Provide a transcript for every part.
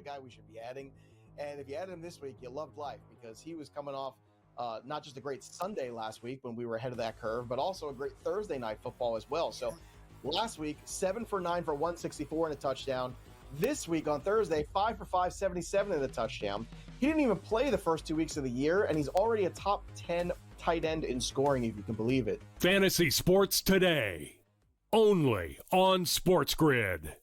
a guy we should be adding. And if you add him this week, you loved life because he was coming off not just a great Sunday last week when we were ahead of that curve, but also a great Thursday night football as well. So last week, 7 for 9 for 164 and a touchdown. This week on Thursday, 5 for 5, 77 and a touchdown. He didn't even play the first 2 weeks of the year, and he's already a top 10 tight end in scoring, if you can believe it. Fantasy Sports Today, only on SportsGrid.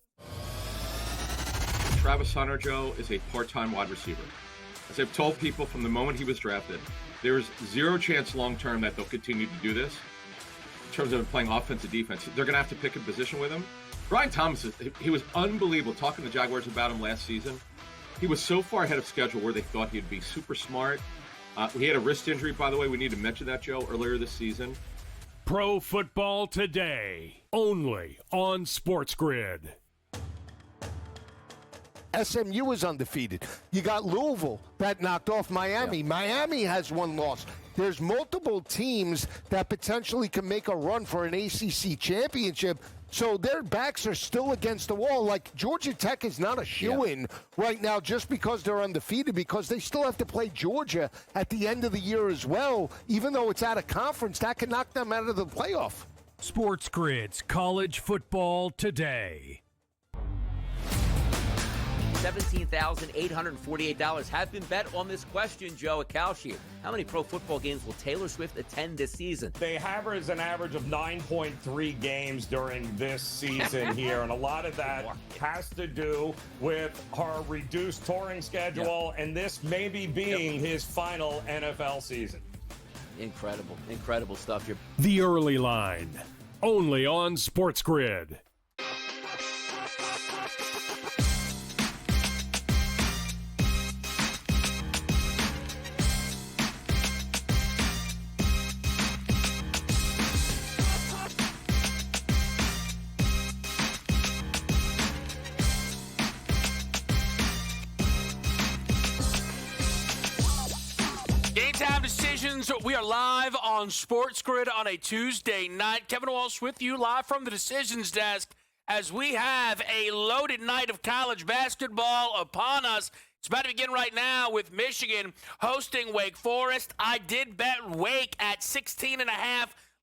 Travis Hunter, Joe, is a part-time wide receiver. As I've told people from the moment he was drafted, there is zero chance long-term that they'll continue to do this in terms of playing offense and defense. They're going to have to pick a position with him. Brian Thomas, he was unbelievable. Talking to the Jaguars about him last season, he was so far ahead of schedule where they thought he'd be super smart. He had a wrist injury, by the way. We need to mention that, Joe, earlier this season. Pro Football Today, only on SportsGrid. SMU is undefeated. You got Louisville that knocked off Miami. Yeah. Miami has one loss. There's multiple teams that potentially can make a run for an ACC championship. So their backs are still against the wall. Like Georgia Tech is not a shoo-in right now just because they're undefeated, because they still have to play Georgia at the end of the year as well. Even though it's out of conference, that can knock them out of the playoff. SportsGrid's College Football Today. $17,848 have been bet on this question, Joe, at Kalshi. How many pro football games will Taylor Swift attend this season? They average an average of 9.3 games during this season here, and a lot of that has to do with her reduced touring schedule, and this maybe being his final NFL season. Incredible stuff here. The Early Line, only on SportsGrid. GameTime Decisions. We are live on SportsGrid on a Tuesday night. Kevin Walsh with you live from the Decisions Desk as we have a loaded night of college basketball upon us. It's about to begin right now with Michigan hosting Wake Forest. I did bet Wake at 16.5.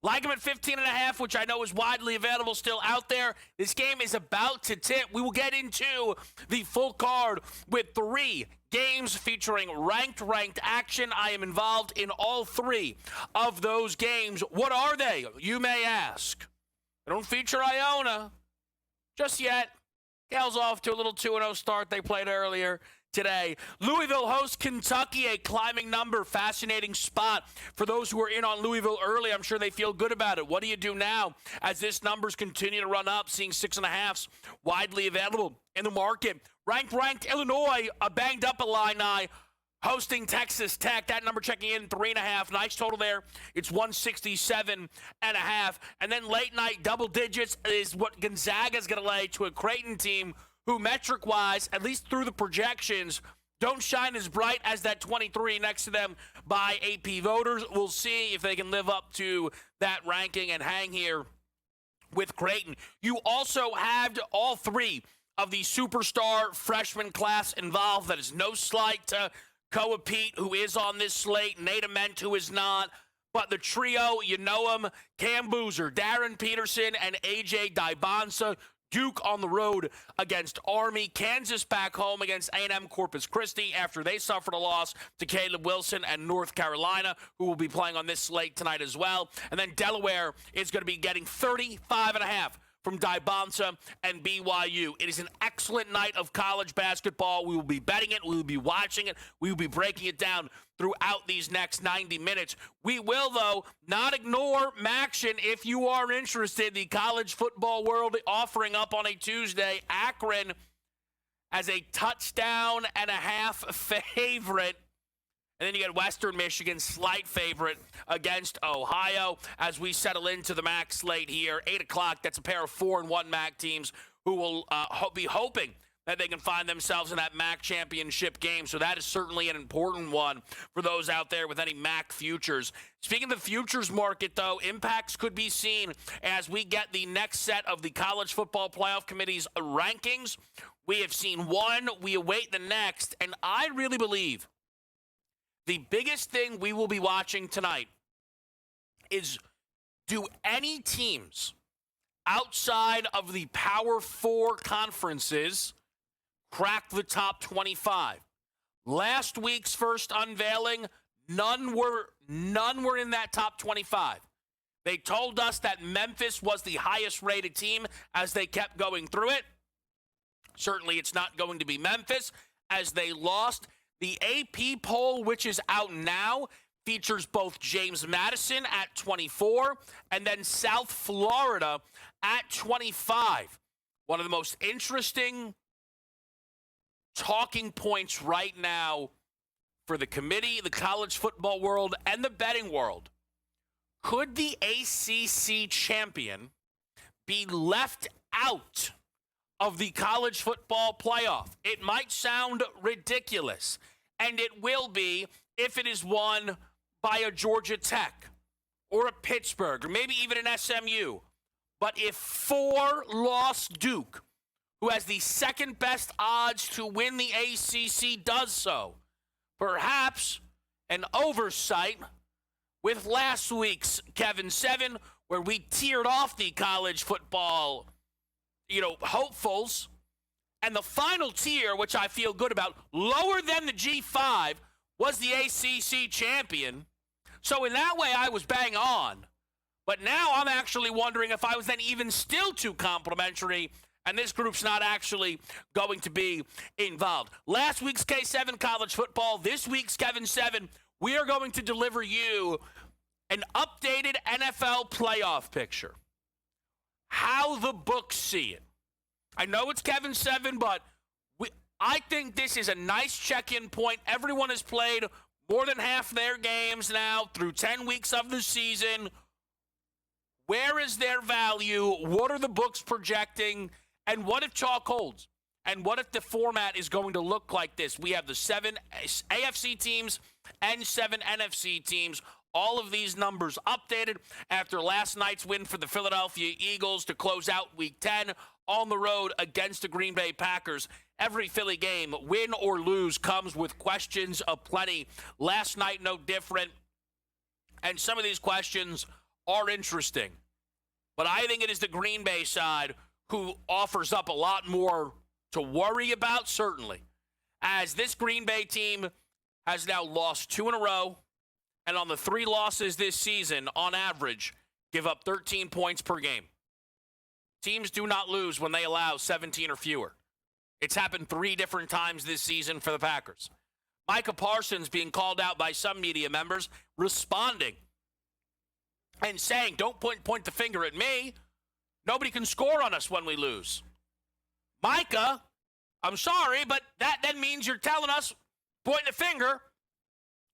Like them at 15.5, which I know is widely available still out there. This game is about to tip. We will get into the full card with 3 games featuring ranked action. I am involved in all 3 of those games. What are they, you may ask? They don't feature Iona just yet. Cal's off to a little 2-0 start they played earlier today. Louisville hosts Kentucky, a climbing number. Fascinating spot for those who were in on Louisville early. I'm sure they feel good about it. What do you do now as this numbers continue to run up, seeing 6.5s widely available in the market? Ranked Illinois, a banged up Illini, hosting Texas Tech. That number checking in 3.5. Nice total there. It's 167.5. And then late night double digits is what Gonzaga's going to lay to a Creighton team who metric-wise, at least through the projections, don't shine as bright as that 23 next to them by AP voters. We'll see if they can live up to that ranking and hang here with Creighton. You also have all 3 of the superstar freshman class involved. That is no slight to Koa Pete, who is on this slate, Nate Ament, who is not. But the trio, you know them, Cam Boozer, Darren Peterson, and A.J. Dybonsa. Duke on the road against Army. Kansas back home against A&M Corpus Christi after they suffered a loss to Caleb Wilson and North Carolina, who will be playing on this slate tonight as well. And then Delaware is going to be getting 35.5 from Dybonsa and BYU. It is an excellent night of college basketball. We will be betting it. We will be watching it. We will be breaking it down throughout these next 90 minutes. We will, though, not ignore Maction if you are interested. The college football world offering up on a Tuesday. Akron as a touchdown and a half favorite. And then you get Western Michigan, slight favorite against Ohio as we settle into the MAC slate here. 8 o'clock, that's a pair of 4-1 MAC teams who will be hoping that they can find themselves in that MAC championship game. So that is certainly an important one for those out there with any MAC futures. Speaking of the futures market, though, impacts could be seen as we get the next set of the College Football Playoff Committee's rankings. We have seen one, we await the next, and I really believe the biggest thing we will be watching tonight is, do any teams outside of the Power 4 conferences crack the top 25? Last week's first unveiling, none were in that top 25. They told us that Memphis was the highest rated team as they kept going through it. Certainly it's not going to be Memphis as they lost. The AP poll, which is out now, features both James Madison at 24 and then South Florida at 25. One of the most interesting talking points right now for the committee, the college football world, and the betting world. Could the ACC champion be left out of the college football playoff? It might sound ridiculous, and it will be if it is won by a Georgia Tech or a Pittsburgh or maybe even an SMU. But if 4-loss Duke, who has the second best odds to win the ACC, does so, perhaps an oversight with last week's Kevin 7, where we tiered off the college football, hopefuls, and the final tier, which I feel good about, lower than the G5, was the ACC champion. So in that way, I was bang on. But now I'm actually wondering if I was then even still too complimentary, and this group's not actually going to be involved. Last week's K7 college football, this week's Kevin 7, we are going to deliver you an updated NFL playoff picture. How the books see it. I know it's Kevin 7, but I think this is a nice check-in point. Everyone has played more than half their games now through 10 weeks of the season. Where is their value? What are the books projecting? And what if chalk holds? And what if the format is going to look like this? We have the 7 AFC teams and 7 NFC teams. All of these numbers updated after last night's win for the Philadelphia Eagles to close out Week 10 on the road against the Green Bay Packers. Every Philly game, win or lose, comes with questions aplenty. Last night, no different. And some of these questions are interesting. But I think it is the Green Bay side who offers up a lot more to worry about, certainly, as this Green Bay team has now lost 2 in a row, and on the 3 losses this season, on average, give up 13 points per game. Teams do not lose when they allow 17 or fewer. It's happened 3 different times this season for the Packers. Micah Parsons being called out by some media members, responding and saying, don't point the finger at me. Nobody can score on us when we lose. Micah, I'm sorry, but that then means you're telling us, pointing the finger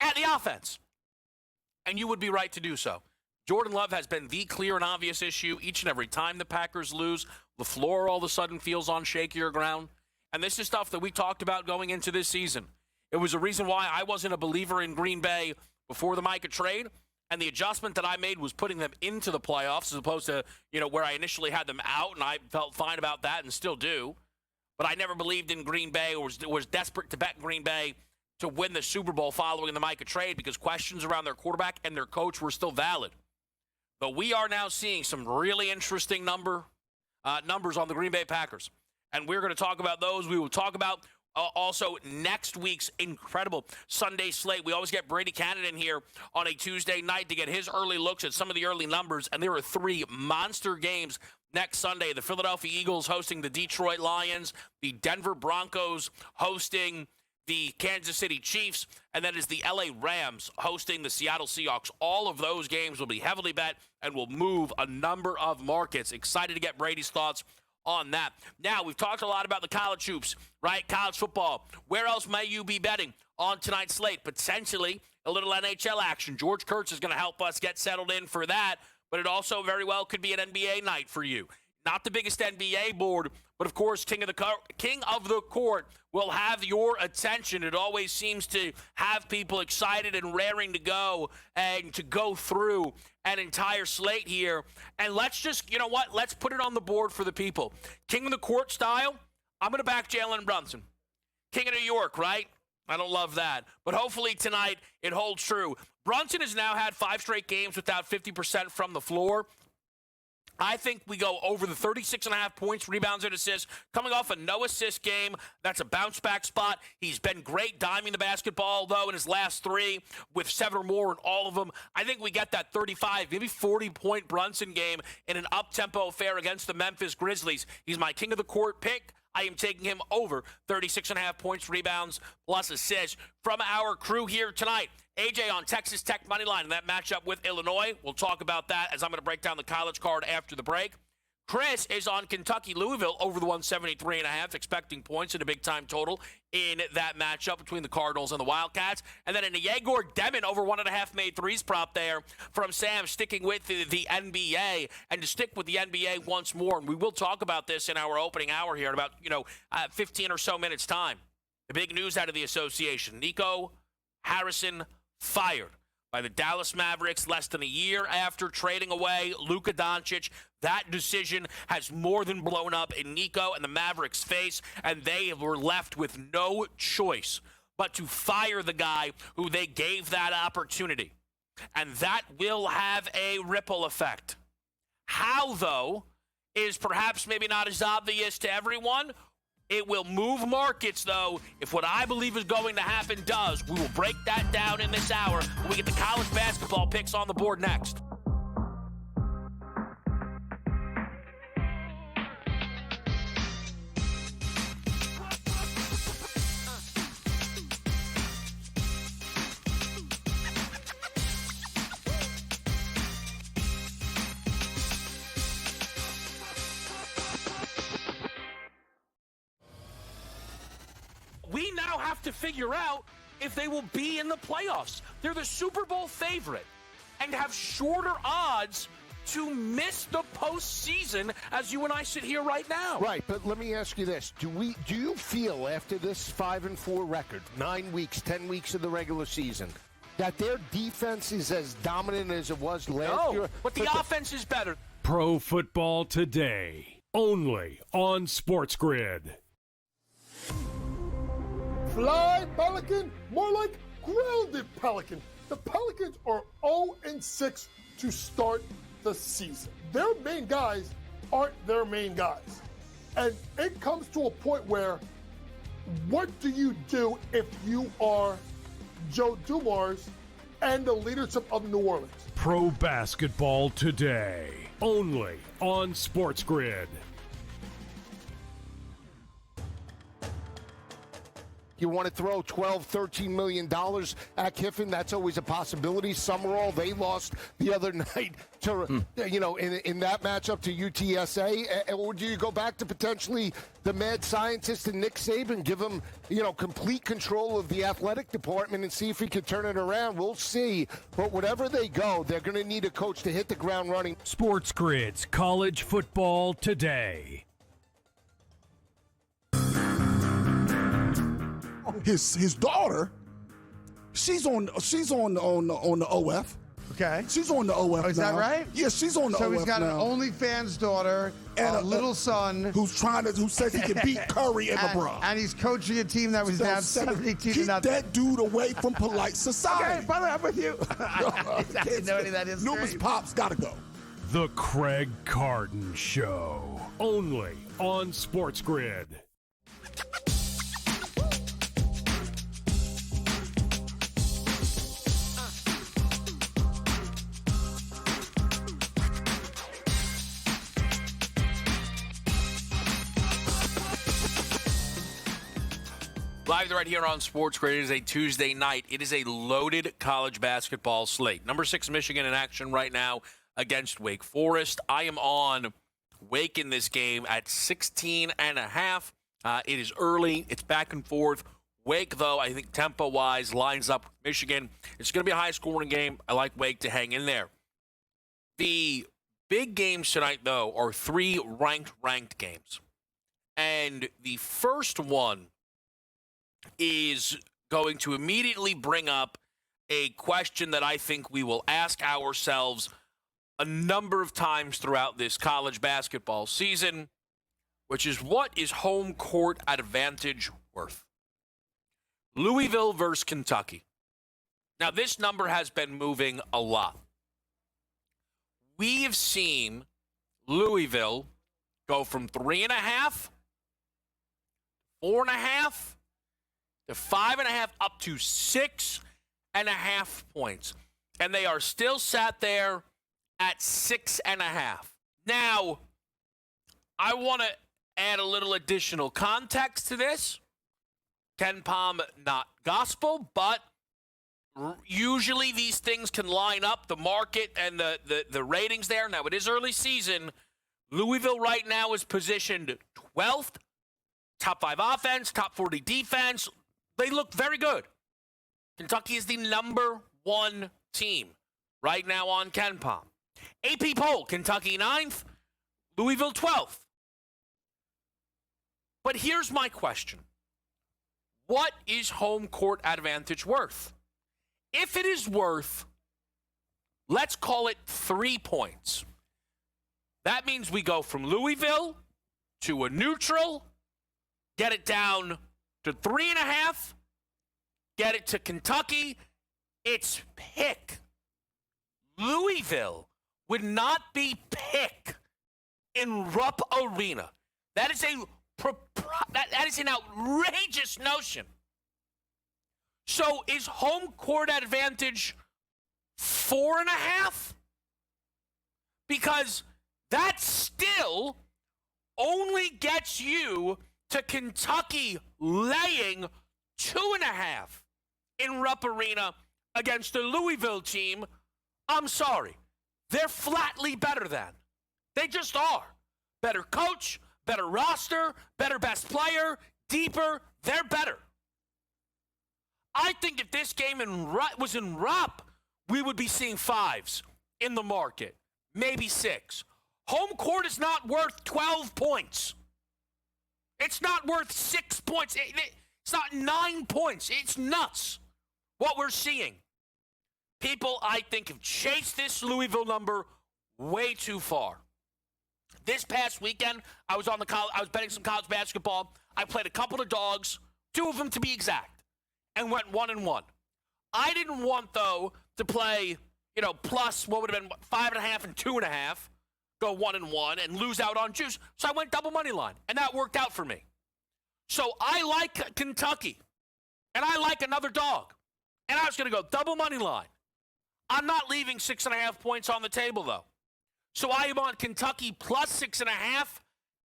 at the offense. And you would be right to do so. Jordan Love has been the clear and obvious issue each and every time the Packers lose. LaFleur all of a sudden feels on shakier ground. And this is stuff that we talked about going into this season. It was a reason why I wasn't a believer in Green Bay before the Micah trade. And the adjustment that I made was putting them into the playoffs as opposed to, where I initially had them out, and I felt fine about that and still do. But I never believed in Green Bay or was desperate to bet Green Bay to win the Super Bowl following the Micah trade because questions around their quarterback and their coach were still valid. But we are now seeing some really interesting numbers on the Green Bay Packers. And we're going to talk about those. We will talk about also next week's incredible Sunday slate. We always get Brady Cannon in here on a Tuesday night to get his early looks at some of the early numbers. And there are 3 monster games next Sunday. The Philadelphia Eagles hosting the Detroit Lions, the Denver Broncos hosting the Kansas City Chiefs, and then is the LA Rams hosting the Seattle Seahawks. All of those games will be heavily bet and will move a number of markets. Excited to get Brady's thoughts on that. Now, we've talked a lot about the college hoops, right? College football. Where else may you be betting on tonight's slate? Potentially a little NHL action. George Kurtz is going to help us get settled in for that, but it also very well could be an NBA night for you. Not the biggest NBA board, But of course, King of the Court will have your attention. It always seems to have people excited and raring to go and to go through an entire slate here. And let's just, you know what? Let's put it on the board for the people. King of the Court style, I'm going to back Jalen Brunson. King of New York, right? I don't love that. But hopefully tonight it holds true. Brunson has now had 5 straight games without 50% from the floor. I think we go over the 36.5 points, rebounds, and assists. Coming off a no-assist game, that's a bounce-back spot. He's been great diming the basketball, though, in his last 3, with 7 or more in all of them. I think we get that 35, maybe 40-point Brunson game in an up-tempo affair against the Memphis Grizzlies. He's my King of the Court pick. I am taking him over 36.5 points, rebounds, plus assists. From our crew here tonight, AJ on Texas Tech money line in that matchup with Illinois. We'll talk about that as I'm going to break down the college card after the break. Chris is on Kentucky Louisville over the 173.5, expecting points and a big-time total in that matchup between the Cardinals and the Wildcats. And then a Yegor Demon over 1.5 made threes prop there from Sam, sticking with the NBA. And to stick with the NBA once more, and we will talk about this in our opening hour here in about 15 or so minutes time. The big news out of the association: Nico Harrison fired by the Dallas Mavericks less than a year after trading away Luka Doncic. That decision has more than blown up in Nico and the Mavericks' face, and they were left with no choice but to fire the guy who they gave that opportunity. And that will have a ripple effect. How, though, is perhaps maybe not as obvious to everyone. It will move markets, though, if what I believe is going to happen does. We will break that down in this hour when we get the college basketball picks on the board next. We now have to figure out if they will be in the playoffs. They're the Super Bowl favorite and have shorter odds to miss the postseason as you and I sit here right now. Right, but let me ask you this. Do you feel after this 5-4 record, 9 weeks, 10 weeks of the regular season, that their defense is as dominant as it was last year? But the offense is better. Pro Football Today, only on SportsGrid. Fly Pelican, more like grounded Pelican. The Pelicans are 0-6 to start the season. Their main guys aren't their main guys. And it comes to a point where, what do you do if you are Joe Dumars and the leadership of New Orleans? Pro Basketball Today, only on SportsGrid. You want to throw $12, $13 million at Kiffin? That's always a possibility. Summerall, they lost the other night to, in that matchup to UTSA. Or do you go back to potentially the mad scientist and Nick Saban, give him, complete control of the athletic department and see if he can turn it around? We'll see. But whatever they go, they're going to need a coach to hit the ground running. SportsGrid's College Football Today. His daughter, she's on the OF. Okay. She's on the OF. Is that right? Yeah, she's on the OF. So he's got now. an OnlyFans daughter and a little son who says he can beat Curry and LeBron. And he's coaching a team that was down 72 to Keep nothing. that dude away from polite society. Okay, brother, I'm with you. I didn't know any of that is. Numerous pops gotta go. The Craig Carton Show, only on SportsGrid. Live right here on SportsGrid. It is a Tuesday night. It is a loaded college basketball slate. Number 6 Michigan in action right now against Wake Forest. I am on Wake in this game at 16.5. It is early. It's back and forth. Wake, though, I think tempo-wise lines up with Michigan. It's going to be a high-scoring game. I like Wake to hang in there. The big games tonight, though, are 3 ranked games. And the first one is going to immediately bring up a question that I think we will ask ourselves a number of times throughout this college basketball season, which is, what is home court advantage worth? Louisville versus Kentucky. Now, this number has been moving a lot. We have seen Louisville go from 3.5, 4.5, to 5.5, up to 6.5 points. And they are still sat there at 6.5. Now, I want to add a little additional context to this. Ken Pom, not gospel, but usually these things can line up, the market and the ratings there. Now, it is early season. Louisville right now is positioned 12th, top 5 offense, top 40 defense. They look very good. Kentucky is the number 1 team right now on Ken Pom. AP poll, Kentucky 9th, Louisville 12th. But here's my question. What is home court advantage worth? If it is worth, let's call it 3 points. That means we go from Louisville to a neutral, get it down to 3.5, get it to Kentucky. It's pick. Louisville would not be pick in Rupp Arena. That is that is an outrageous notion. So is home court advantage 4.5? Because that still only gets you to Kentucky laying 2.5 in Rupp Arena against the Louisville team. I'm sorry. They're flatly better than. They just are. Better coach, better roster, better best player, deeper. They're better. I think if this game was in Rupp, we would be seeing 5s in the market, maybe 6. Home court is not worth 12 points. It's not worth 6 points. It's not 9 points. It's nuts what we're seeing. People, I think, have chased this Louisville number way too far. This past weekend, I was betting some college basketball. I played a couple of dogs, 2 of them to be exact, and went 1-1. I didn't want, though, to play, plus what would have been 5.5 and 2.5, go 1-1 and lose out on juice. So I went double money line, and that worked out for me. So I like Kentucky, and I like another dog, and I was going to go double money line. I'm not leaving 6.5 points on the table, though. So I am on Kentucky plus 6.5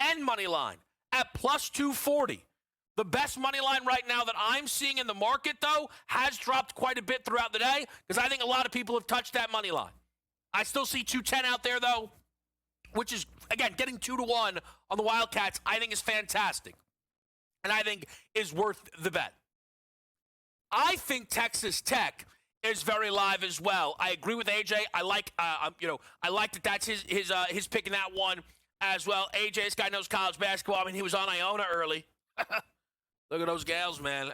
and money line at plus 240. The best money line right now that I'm seeing in the market, though, has dropped quite a bit throughout the day because I think a lot of people have touched that money line. I still see 210 out there, though, which is, again, getting 2-1 on the Wildcats, I think is fantastic. And I think is worth the bet. I think Texas Tech is very live as well. I agree with AJ. I like that that's his pick in that one as well. AJ, this guy knows college basketball. I mean, he was on Iona early. Look at those Gals, man.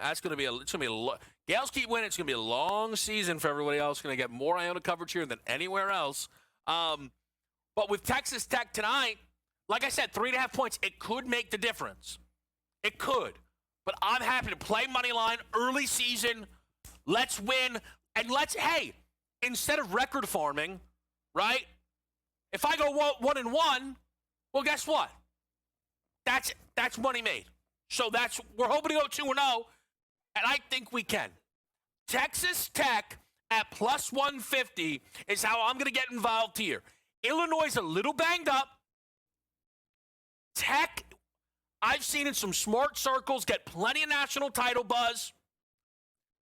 Gals keep winning. It's gonna be a long season for everybody else. Gonna get more Iona coverage here than anywhere else. But with Texas Tech tonight, like I said, 3.5 points. It could make the difference. It could. But I'm happy to play money line early season. Let's win. And hey, instead of record farming, right? If I go 1-1, well, guess what? That's money made. So we're hoping to go 2-0, and I think we can. Texas Tech at plus 150 is how I'm going to get involved here. Illinois is a little banged up. Tech, I've seen in some smart circles, get plenty of national title buzz.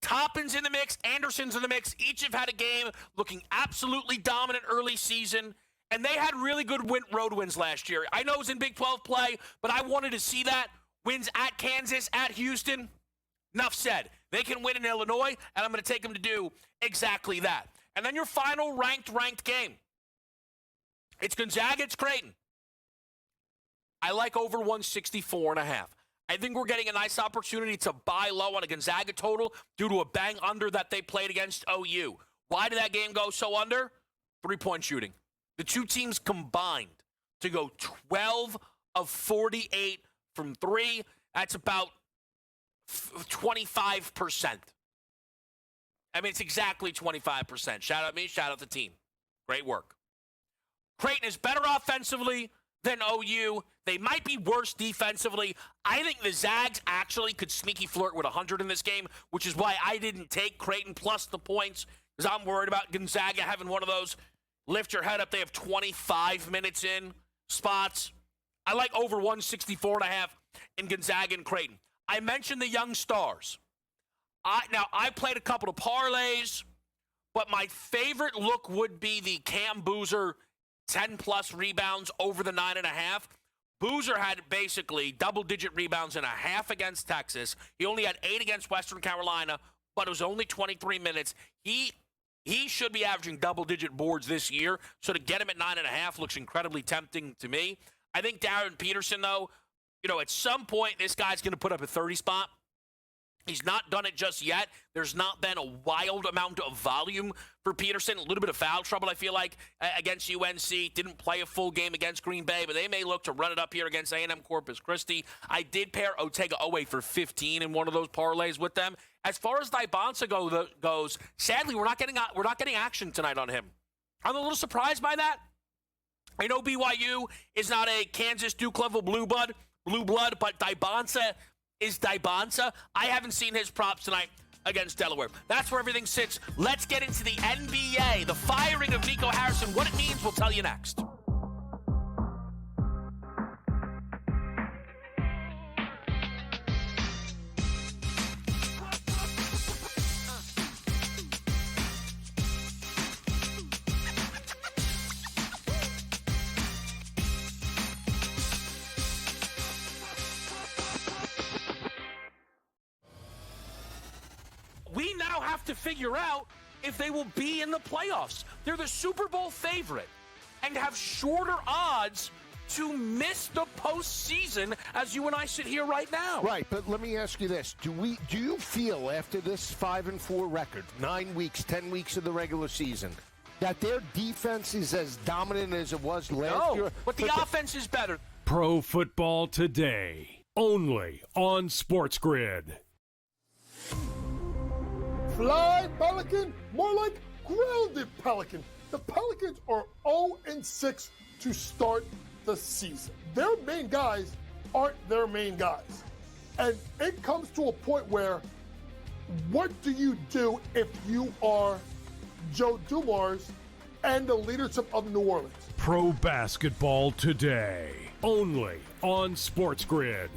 Toppin's in the mix. Anderson's in the mix. Each have had a game looking absolutely dominant early season, and they had really good road wins last year. I know it was in Big 12 play, but I wanted to see that. Wins at Kansas, at Houston. Enough said. They can win in Illinois, and I'm going to take them to do exactly that. And then your final ranked game. It's Gonzaga, it's Creighton. I like over 164.5. I think we're getting a nice opportunity to buy low on a Gonzaga total due to a bang under that they played against OU. Why did that game go so under? 3-point shooting. The two teams combined to go 12 of 48 from three. That's about 25%. I mean, it's exactly 25%. Shout out me, shout out the team. Great work. Creighton is better offensively than OU. They might be worse defensively. I think the Zags actually could sneaky flirt with 100 in this game, which is why I didn't take Creighton plus the points, because I'm worried about Gonzaga having one of those lift your head up. They have 25 minutes in spots. I like over 164.5 in Gonzaga and Creighton. I mentioned the young stars. I played a couple of parlays, but my favorite look would be the Cam Boozer 10-plus rebounds over the 9.5. Boozer had basically double-digit rebounds and a half against Texas. He only had 8 against Western Carolina, but it was only 23 minutes. He should be averaging double-digit boards this year, so to get him at 9.5 looks incredibly tempting to me. I think Darren Peterson, though, at some point this guy's going to put up a 30 spot. He's not done it just yet. There's not been a wild amount of volume for Peterson. A little bit of foul trouble, I feel like, against UNC. Didn't play a full game against Green Bay, but they may look to run it up here against A&M Corpus Christi. I did pair Otega Owe for 15 in one of those parlays with them. As far as Dybonsa goes, sadly, we're not getting action tonight on him. I'm a little surprised by that. I know BYU is not a Kansas Duke level blue blood, but Dybonsa is Dybonsa. I haven't seen his props tonight against Delaware. That's where everything sits. Let's get into the NBA. The firing of Nico Harrison. What it means, we'll tell you next. We now have to figure out if they will be in the playoffs. They're the Super Bowl favorite and have shorter odds to miss the postseason as you and I sit here right now. Right, but let me ask you this. Do you feel after this 5-4 record, 9 weeks, 10 weeks of the regular season, that their defense is as dominant as it was last year? But the offense is better. Pro Football Today, only on SportsGrid. Fly, Pelican, more like grounded Pelican. The Pelicans are 0-6 to start the season. Their main guys aren't their main guys. And it comes to a point where, what do you do if you are Joe Dumars and the leadership of New Orleans? Pro Basketball Today, only on SportsGrid.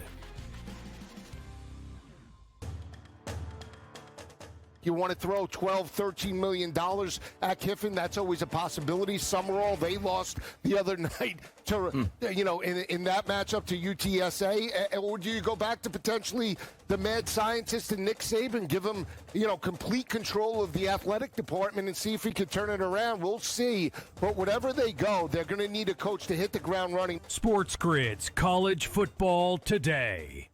You want to throw $12, $13 million at Kiffin? That's always a possibility. Summerall, they lost the other night to, in that matchup to UTSA. Or do you go back to potentially the mad scientist and Nick Saban, give him, complete control of the athletic department and see if he could turn it around? We'll see. But whatever they go, they're going to need a coach to hit the ground running. SportsGrid's College Football Today.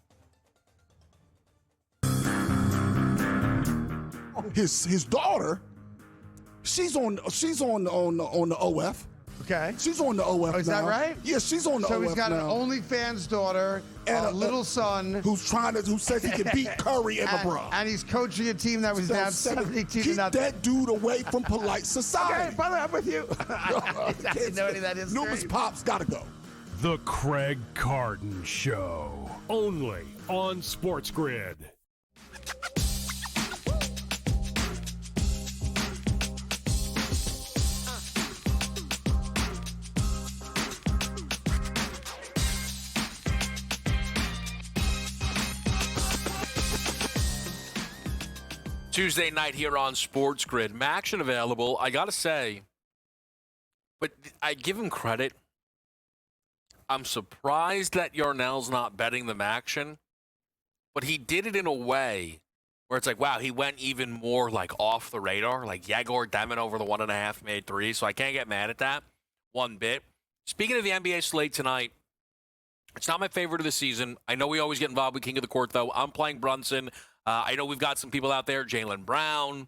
His daughter, she's on the OF. Okay. She's on the OF. Is that right? Yeah, she's on the OF. So he's got now. an OnlyFans daughter and a little son who says he can beat Curry and LeBron. And he's coaching a team that was down 72 to Keep nothing. that dude away from polite society. Okay, by the way, I'm with you. I didn't know any of that is. Numerous pops gotta go. The Craig Carton Show, only on SportsGrid. Tuesday night here on SportsGrid. Maction available. I got to say, but I give him credit. I'm surprised that Yarnell's not betting the Maction, but he did it in a way where it's like, wow, he went even more like off the radar, like Yagor Demon over the 1.5 made 3, so I can't get mad at that one bit. Speaking of the NBA slate tonight, It's not my favorite of the season. I know we always get involved with King of the Court, though. I'm playing Brunson. I know we've got some people out there, Jaylen Brown.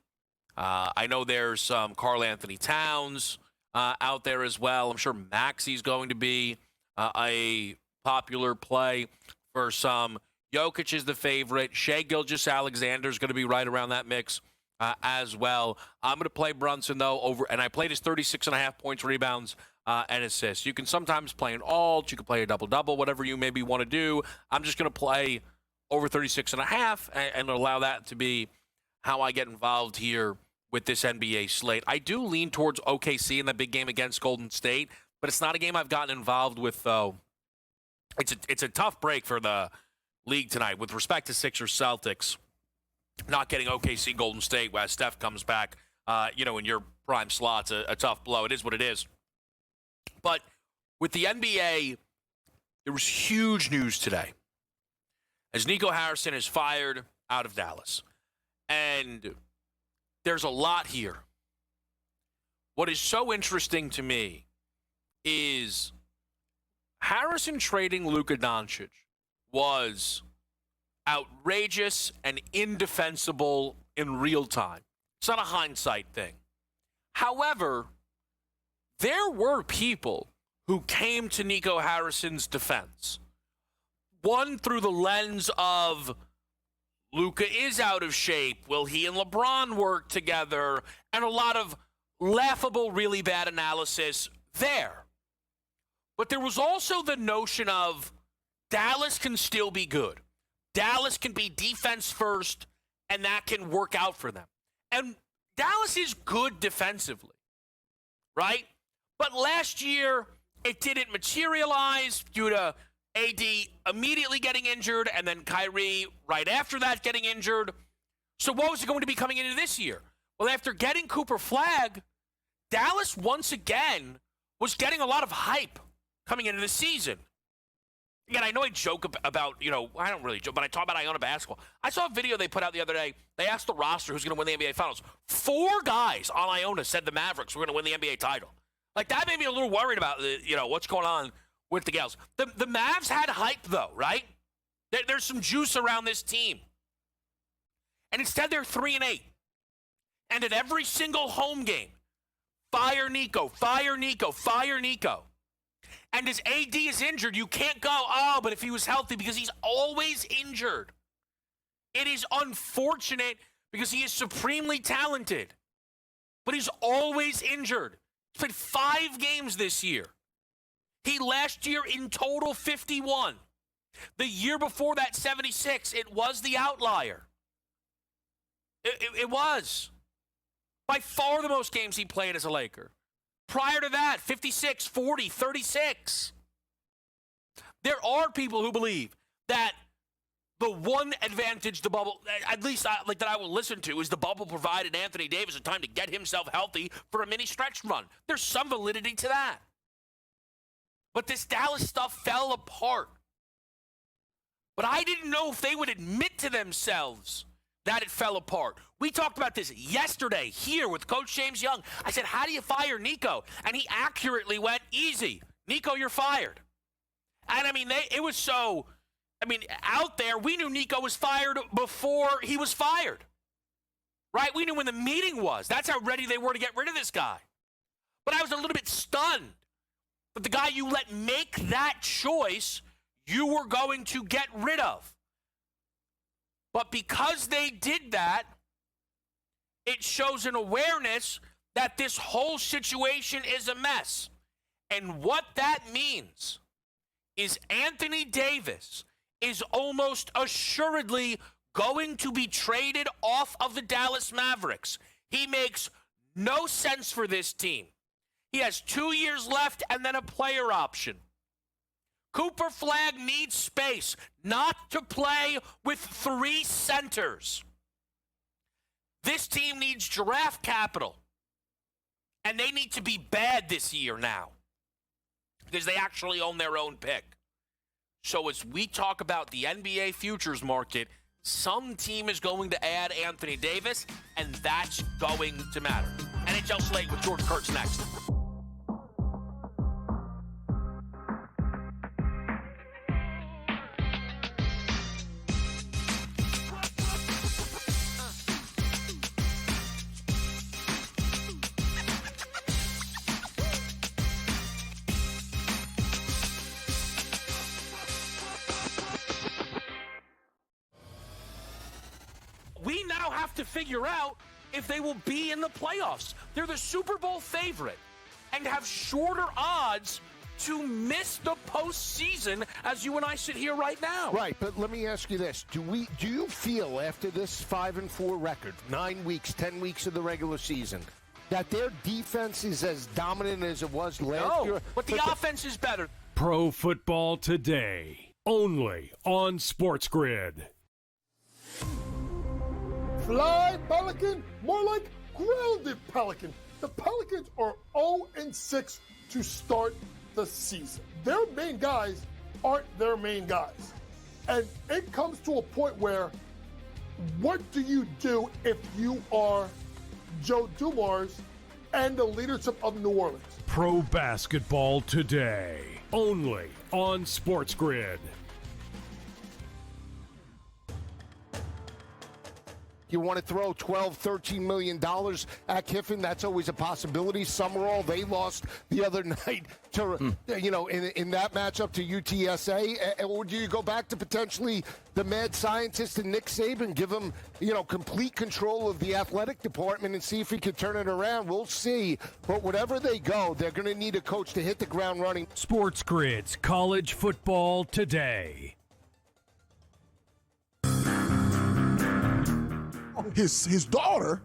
I know there's some Karl Anthony Towns out there as well. I'm sure Maxi's going to be a popular play for some. Jokic is the favorite. Shai Gilgeous-Alexander is going to be right around that mix as well. I'm going to play Brunson, though, and I played his 36.5 points, rebounds, and assists. You can sometimes play an alt. You can play a double-double, whatever you maybe want to do. I'm just going to play over 36.5 and allow that to be how I get involved here with this NBA slate. I do lean towards OKC in that big game against Golden State, but it's not a game I've gotten involved with, though. It's a tough break for the league tonight with respect to Sixers Celtics. Not getting OKC Golden State while Steph comes back, in your prime slot's a tough blow. It is what it is. But with the NBA, there was huge news today as Nico Harrison is fired out of Dallas. And there's a lot here. What is so interesting to me is Harrison trading Luka Doncic was outrageous and indefensible in real time. It's not a hindsight thing. However, there were people who came to Nico Harrison's defense. One through the lens of Luka is out of shape. Will he and LeBron work together? And a lot of laughable, really bad analysis there. But there was also the notion of Dallas can still be good. Dallas can be defense first, and that can work out for them. And Dallas is good defensively, right? But last year, it didn't materialize due to AD immediately getting injured and then Kyrie right after that getting injured. So what was it going to be coming into this year? Well, after getting Cooper Flagg, Dallas once again was getting a lot of hype coming into the season. Again, I know I joke about, I don't really joke, but I talk about Iona basketball. I saw a video they put out the other day. They asked the roster who's going to win the NBA Finals. 4 guys on Iona said the Mavericks were going to win the NBA title. Like, that made me a little worried about, what's going on with the Gals. The Mavs had hype, though, right? There's some juice around this team. And instead, they're 3-8. And at every single home game, fire Nico, fire Nico, fire Nico. And as AD is injured, you can't go, but if he was healthy, because he's always injured. It is unfortunate because he is supremely talented. But he's always injured. He's played 5 games this year. He last year in total 51. The year before that, 76. It was the outlier. It was. By far the most games he played as a Laker. Prior to that, 56, 40, 36. There are people who believe that the one advantage the bubble, at least that I will listen to, is the bubble provided Anthony Davis a time to get himself healthy for a mini stretch run. There's some validity to that. But this Dallas stuff fell apart. But I didn't know if they would admit to themselves that it fell apart. We talked about this yesterday here with Coach James Young. I said, how do you fire Nico? And he accurately went, easy. Nico, you're fired. And, it was so, out there, we knew Nico was fired before he was fired. Right? We knew when the meeting was. That's how ready they were to get rid of this guy. But I was a little bit stunned that the guy you let make that choice, you were going to get rid of. But because they did that, it shows an awareness that this whole situation is a mess. And what that means is Anthony Davis is almost assuredly going to be traded off of the Dallas Mavericks. He makes no sense for this team. He has 2 years left and then a player option. Cooper Flagg needs space, not to play with 3 centers. This team needs draft capital. And they need to be bad this year now. Because they actually own their own pick. So as we talk about the NBA futures market, some team is going to add Anthony Davis, and that's going to matter. NHL Slate with George Kurtz next. we now have to figure out if they will be in the playoffs. They're the Super Bowl favorite and have shorter odds to miss the postseason as you and I sit here right now. Right, but let me ask you this. Do you feel after this 5-4 record, 9 weeks, 10 weeks of the regular season, that their defense is as dominant as it was last year? But the offense is better. Pro Football Today, only on SportsGrid. Fly, Pelican, more like grounded Pelican. The Pelicans are 0-6 to start the season. Their main guys aren't their main guys. And it comes to a point where, what do you do if you are Joe Dumars and the leadership of New Orleans? Pro Basketball Today, only on SportsGrid. You want to throw $12, $13 million at Kiffin? That's always a possibility. Summerall, they lost the other night to, in that matchup to UTSA. Or do you go back to potentially the mad scientist and Nick Saban, give him, complete control of the athletic department and see if he can turn it around? We'll see. But whatever they go, they're going to need a coach to hit the ground running. SportsGrid's College Football Today. His daughter,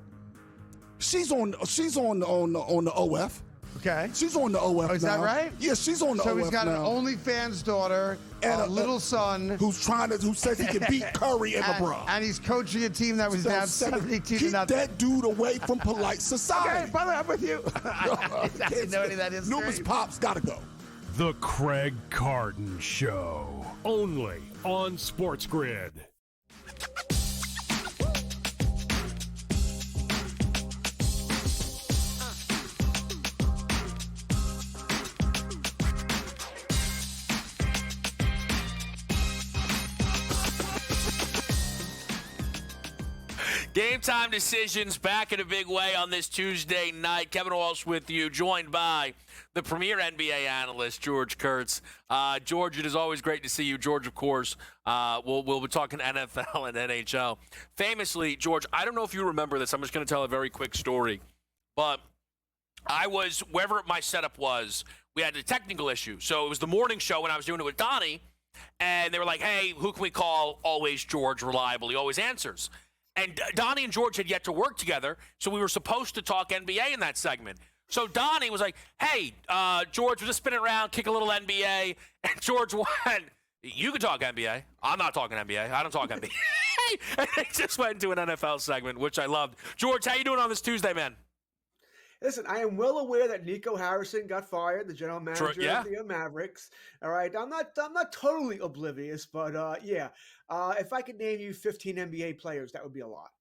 she's on the OF. Okay. She's on the OF. Is that right? Yeah, she's on the OF. So he's got now. an OnlyFans daughter and a little son who says he can beat Curry and LeBron. And he's coaching a team that was down 72 to Keep nothing. that dude away from polite society. Okay, by the way, I'm with you. I didn't know any of that is. Numerous pops gotta go. The Craig Carton Show, only on SportsGrid. Game time decisions back in a big way on this Tuesday night. Kevin Walsh with you, joined by the premier NBA analyst, George Kurtz. George, it is always great to see you. George, of course, we'll be talking NFL and NHL. Famously, George, I don't know if you remember this. I'm just going to tell a very quick story. But I was, wherever my setup was, we had a technical issue. So it was the morning show when I was doing it with Donnie, and they were like, hey, who can we call? Always George, reliable. He always answers. And Donnie and George had yet to work together, so we were supposed to talk NBA in that segment. So Donnie was like, hey, George, we're just spinning around, kick a little NBA. And George went, you can talk NBA. I'm not talking NBA. I don't talk NBA. And they just went into an NFL segment, which I loved. George, how you doing on this Tuesday, man? Listen, I am well aware that Nico Harrison got fired, the general manager of the Mavericks. All right, I'm not totally oblivious, but if I could name you 15 NBA players, that would be a lot.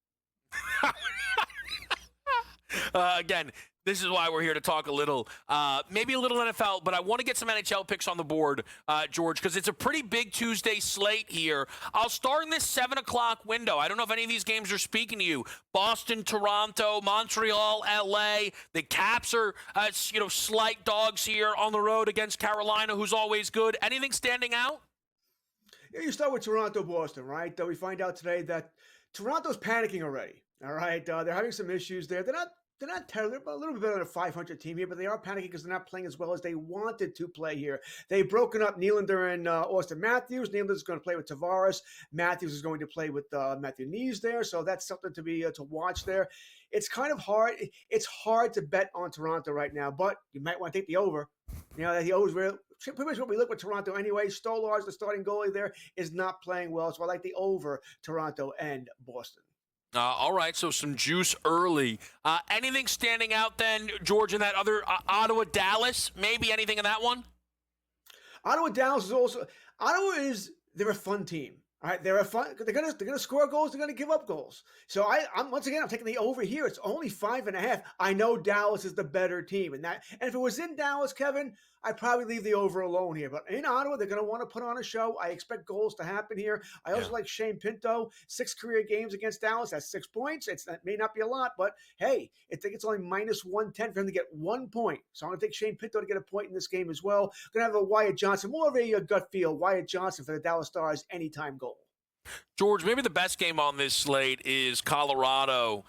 Again, this is why we're here to talk a little, maybe a little NFL, but I want to get some NHL picks on the board, George, because it's a pretty big Tuesday slate here. I'll start in this 7 o'clock window. I don't know if any of these games are speaking to you. Boston, Toronto, Montreal, LA. The Caps are, slight dogs here on the road against Carolina, who's always good. Anything standing out? Yeah, you start with Toronto, Boston, right? We find out today that Toronto's panicking already. All right, they're having some issues there. They're not terrible. They're a little bit better than a 500 team here, but they are panicking because they're not playing as well as they wanted to play here. They've broken up Nylander and Austin Matthews. Nylander's going to play with Tavares. Matthews is going to play with Matthew Nees there, so that's something to be to watch there. It's kind of hard. It's hard to bet on Toronto right now, but you might want to take the over. The over is pretty much what we look with Toronto anyway. Stolarz, the starting goalie there, is not playing well, so I like the over Toronto and Boston. All right, so some juice early. Anything standing out then, George, in that other Ottawa-Dallas? Maybe anything in that one? Ottawa-Dallas is also – they're a fun team. All right, they're gonna score goals. They're gonna give up goals. So I'm taking the over here. It's only 5.5. I know Dallas is the better team, and if it was in Dallas, Kevin, I'd probably leave the over alone here. But in Ottawa, they're gonna want to put on a show. I expect goals to happen here. I also like Shane Pinto. 6 career games against Dallas. That's 6 points. That may not be a lot, but hey, I think it's only -110 for him to get 1 point. So I'm gonna take Shane Pinto to get a point in this game as well. Gonna have a Wyatt Johnson, more of a gut feel. Wyatt Johnson for the Dallas Stars anytime goal. George, maybe the best game on this slate is Colorado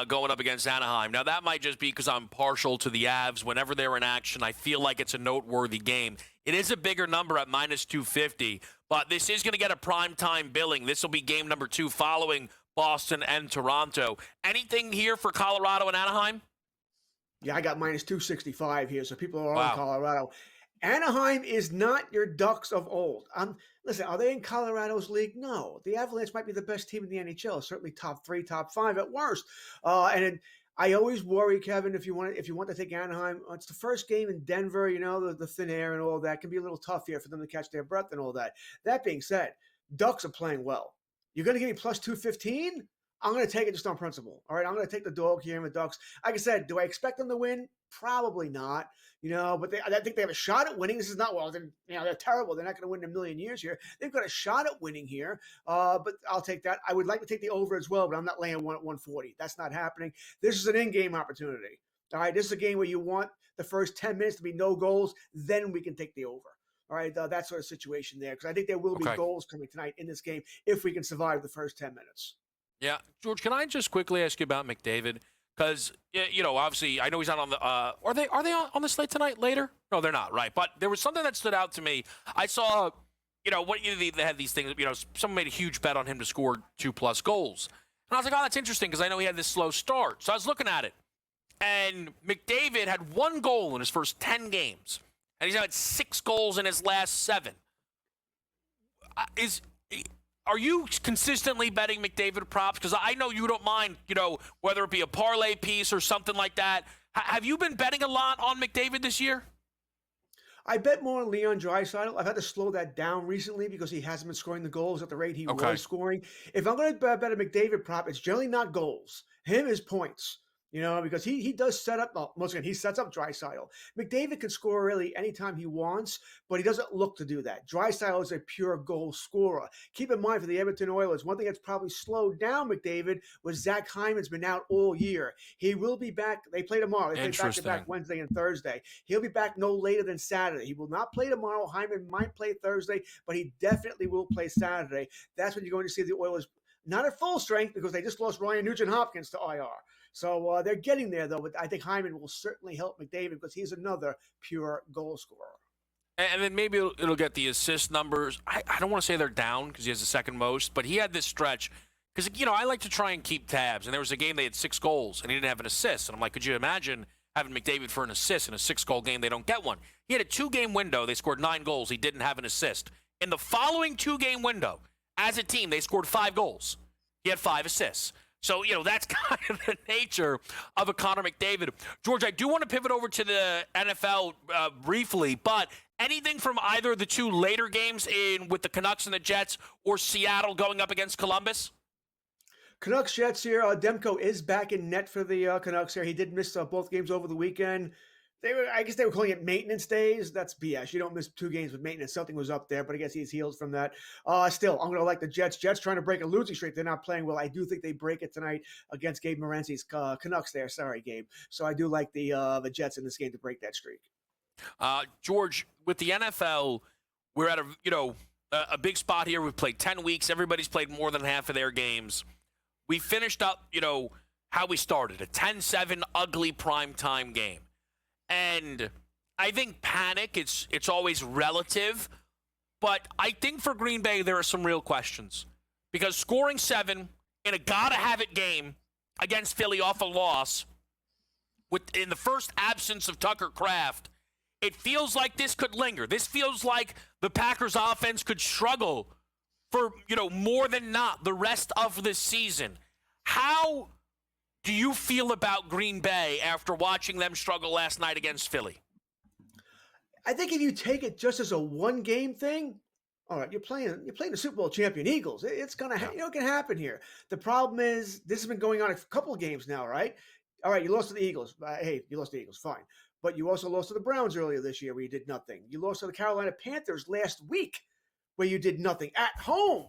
going up against Anaheim. Now, that might just be because I'm partial to the Avs. Whenever they're in action, I feel like it's a noteworthy game. It is a bigger number at minus 250, but this is going to get a primetime billing. This will be game number 2 following Boston and Toronto. Anything here for Colorado and Anaheim? Yeah, I got minus 265 here, so people are Wow. on Colorado. Anaheim is not your Ducks of old. Listen, are they in Colorado's league? No. The Avalanche might be the best team in the NHL, certainly top 3, top 5 at worst. I always worry, Kevin, if you want to take Anaheim, it's the first game in Denver, the thin air and all that can be a little tough here for them to catch their breath and all that. That being said, Ducks are playing well. You're going to give me plus 215? I'm going to take it just on principle. All right, I'm going to take the dog here in the Ducks. Like I said, do I expect them to win? Probably not. But I think they have a shot at winning. This is not, they're terrible. They're not going to win in a million years here. They've got a shot at winning here, but I'll take that. I would like to take the over as well, but I'm not laying one at 140. That's not happening. This is an in-game opportunity. All right, this is a game where you want the first 10 minutes to be no goals. Then we can take the over. All right, that sort of situation there, because I think there will be goals coming tonight in this game if we can survive the first 10 minutes. Yeah. George, can I just quickly ask you about McDavid? Because, obviously, I know he's not on the are they on the slate tonight later? No, they're not, right? But there was something that stood out to me. I saw, they had these things, someone made a huge bet on him to score 2+ goals. And I was like, oh, that's interesting because I know he had this slow start. So I was looking at it. And McDavid had 1 goal in his first 10 games. And he's had 6 goals in his last 7. Are you consistently betting McDavid props? Because I know you don't mind, whether it be a parlay piece or something like that. Have you been betting a lot on McDavid this year? I bet more on Leon Draisaitl. I've had to slow that down recently because he hasn't been scoring the goals at the rate he was scoring. If I'm going to bet a McDavid prop, it's generally not goals. Him is points. Because he does set up, once again, he sets up Draisaitl. McDavid can score really anytime he wants, but he doesn't look to do that. Draisaitl is a pure goal scorer. Keep in mind for the Edmonton Oilers, one thing that's probably slowed down McDavid was Zach Hyman's been out all year. He will be back. They play tomorrow. They play back-to-back Wednesday and Thursday. He'll be back no later than Saturday. He will not play tomorrow. Hyman might play Thursday, but he definitely will play Saturday. That's when you're going to see the Oilers not at full strength because they just lost Ryan Nugent-Hopkins to IR. So they're getting there, though. But I think Hyman will certainly help McDavid because he's another pure goal scorer. And then maybe it'll get the assist numbers. I don't want to say they're down because he has the second most, but he had this stretch. Because, I like to try and keep tabs. And there was a game they had 6 goals, and he didn't have an assist. And I'm like, could you imagine having McDavid for an assist in a 6-goal game? They don't get one. He had a 2-game window. They scored 9 goals. He didn't have an assist. In the following 2-game window, as a team, they scored 5 goals. He had 5 assists. So, that's kind of the nature of a Connor McDavid. George, I do want to pivot over to the NFL briefly, but anything from either of the 2 later games with the Canucks and the Jets or Seattle going up against Columbus? Canucks Jets here. Demko is back in net for the Canucks here. He did miss both games over the weekend. I guess they were calling it maintenance days. That's BS. You don't miss 2 games with maintenance. Something was up there, but I guess he's healed from that. Still, I'm going to like the Jets. Jets trying to break a losing streak. They're not playing well. I do think they break it tonight against Gabe Morency's Canucks there. Sorry, Gabe. So I do like the Jets in this game to break that streak. George, with the NFL, we're at a big spot here. We've played 10 weeks. Everybody's played more than half of their games. We finished up, how we started, a 10-7 ugly primetime game. And I think panic, it's always relative. But I think for Green Bay, there are some real questions. Because scoring 7 in a gotta-have-it game against Philly off a loss, in the first absence of Tucker Kraft, it feels like this could linger. This feels like the Packers offense could struggle for, more than not the rest of the season. How do you feel about Green Bay after watching them struggle last night against Philly? I think if you take it just as a 1-game thing, all right, you're playing the Super Bowl champion Eagles. It's gonna, it can happen here. The problem is this has been going on a couple of games now, right? All right, you lost to the Eagles. Hey, you lost to the Eagles, fine. But you also lost to the Browns earlier this year where you did nothing. You lost to the Carolina Panthers last week where you did nothing at home.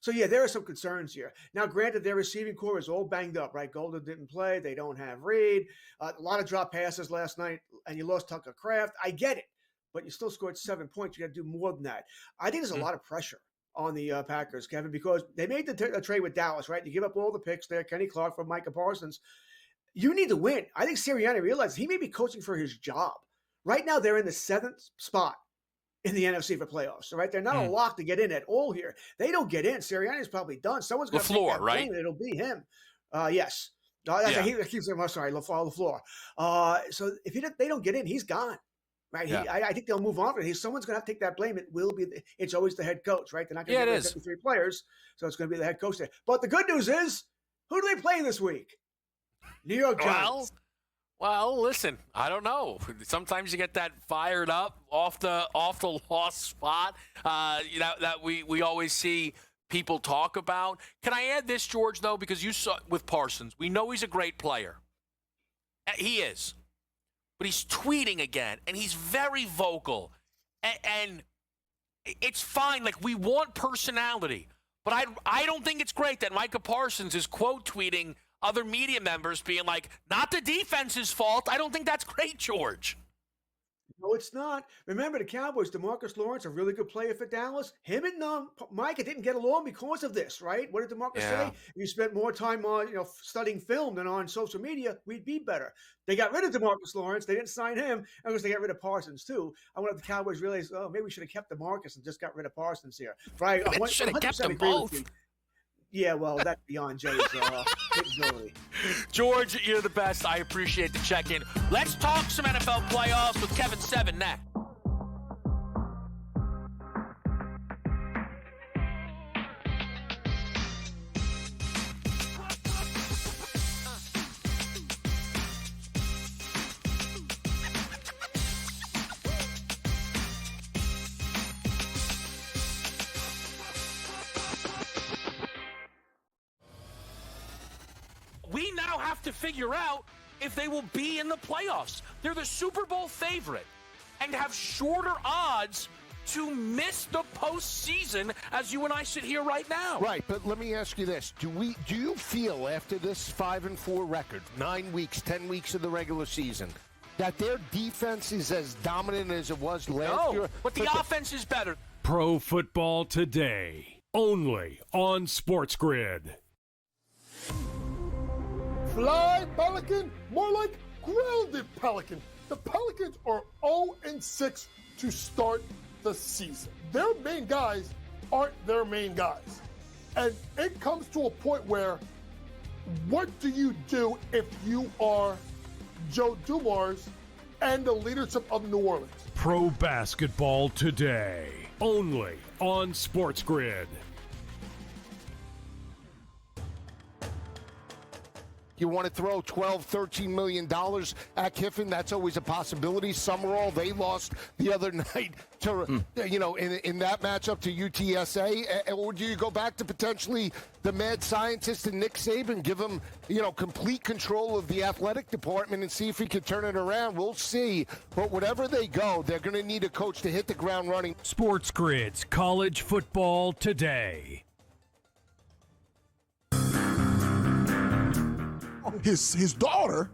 So, yeah, there are some concerns here. Now, granted, their receiving core is all banged up, right? Golden didn't play. They don't have Reed. A lot of drop passes last night, and you lost Tucker Kraft. I get it, but you still scored 7 points. You got to do more than that. I think there's a lot of pressure on the Packers, Kevin, because they made the trade with Dallas, right? You give up all the picks there, Kenny Clark for Micah Parsons. You need to win. I think Sirianni realizes he may be coaching for his job. Right now, they're in the 7th spot in the NFC for playoffs, right? They're not a lock to get in at all here. They don't get in. Sirianni's probably done. Someone's going to take that right? blame. It'll be him. Yes. He keeps saying, sorry, LaFleur. So if they don't get in, he's gone. Right? Yeah. I think they'll move on. Someone's going to have to take that blame. It's always the head coach, right? They're not going to get 53 players, so it's going to be the head coach there. But the good news is, who do they play this week? New York Giants. Well, listen, I don't know. Sometimes you get that fired up off the lost spot that we always see people talk about. Can I add this, George, though? Because you saw with Parsons, we know he's a great player. He is. But he's tweeting again, and he's very vocal. And it's fine. Like, we want personality. But I don't think it's great that Micah Parsons is quote tweeting other media members being like, not the defense's fault. I don't think that's great, George. No, it's not. Remember, the Cowboys, DeMarcus Lawrence, a really good player for Dallas. Him and Micah didn't get along because of this, right? What did DeMarcus say? If you spent more time on, studying film than on social media, we'd be better. They got rid of DeMarcus Lawrence. They didn't sign him. I guess they got rid of Parsons, too. I wonder if the Cowboys realized, maybe we should have kept DeMarcus and just got rid of Parsons here. Right? They should have kept them both. Yeah, well, that's beyond Jay's capability. George, you're the best. I appreciate the check-in. Let's talk some NFL playoffs with Kevin Seven next. We now have to figure out if they will be in the playoffs. They're the Super Bowl favorite and have shorter odds to miss the postseason as you and I sit here right now. Right, but let me ask you this. Do you feel after this 5-4 record, 9 weeks, 10 weeks of the regular season, that their defense is as dominant as it was last year? But the offense is better. Pro Football Today, only on SportsGrid. Fly, Pelican, more like grounded Pelican. The Pelicans are 0-6 to start the season. Their main guys aren't their main guys. And it comes to a point where, what do you do if you are Joe Dumars and the leadership of New Orleans? Pro Basketball Today, only on SportsGrid. You want to throw $12, $13 million at Kiffin? That's always a possibility. Summerall, they lost the other night to, in that matchup to UTSA. Or do you go back to potentially the mad scientist and Nick Saban, give him, complete control of the athletic department and see if he can turn it around? We'll see. But whatever they go, they're going to need a coach to hit the ground running. SportsGrid's College Football Today. His daughter,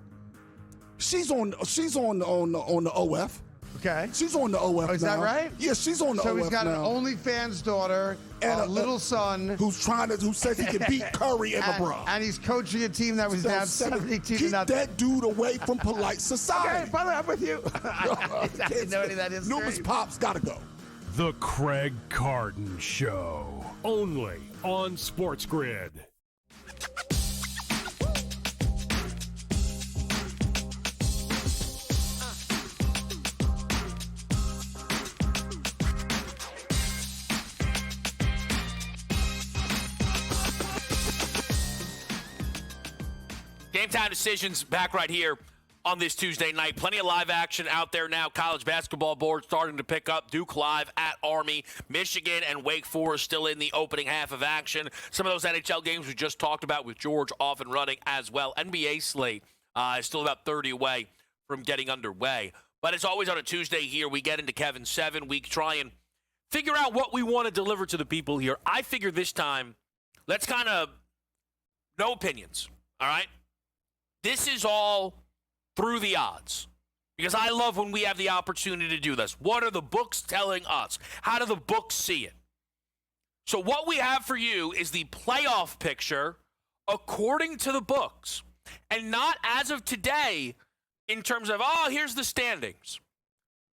she's on the OF. Okay. She's on the OF. Is that right? Yeah, she's on the OF. So he's got now. an OnlyFans daughter and a little son who says he can beat Curry and LeBron. And he's coaching a team that was down 72 to Keep nothing. that dude away from polite society. Okay, brother, I'm with you. I didn't know any of that is. Numerous pops gotta go. The Craig Carton Show, only on SportsGrid. Game Time Decisions back right here on this Tuesday night. Plenty of live action out there now. College basketball board starting to pick up. Duke live at Army. Michigan and Wake Forest still in the opening half of action. Some of those NHL games we just talked about with George off and running as well. NBA slate is still about 30 away from getting underway. But it's always on a Tuesday here. We get into Kevin 7. We try and figure out what we want to deliver to the people here. I figure this time, let's kind of no opinions, all right? This is all through the odds because I love when we have the opportunity to do this. What are the books telling us? How do the books see it? So what we have for you is the playoff picture according to the books, and not as of today in terms of, oh, here's the standings.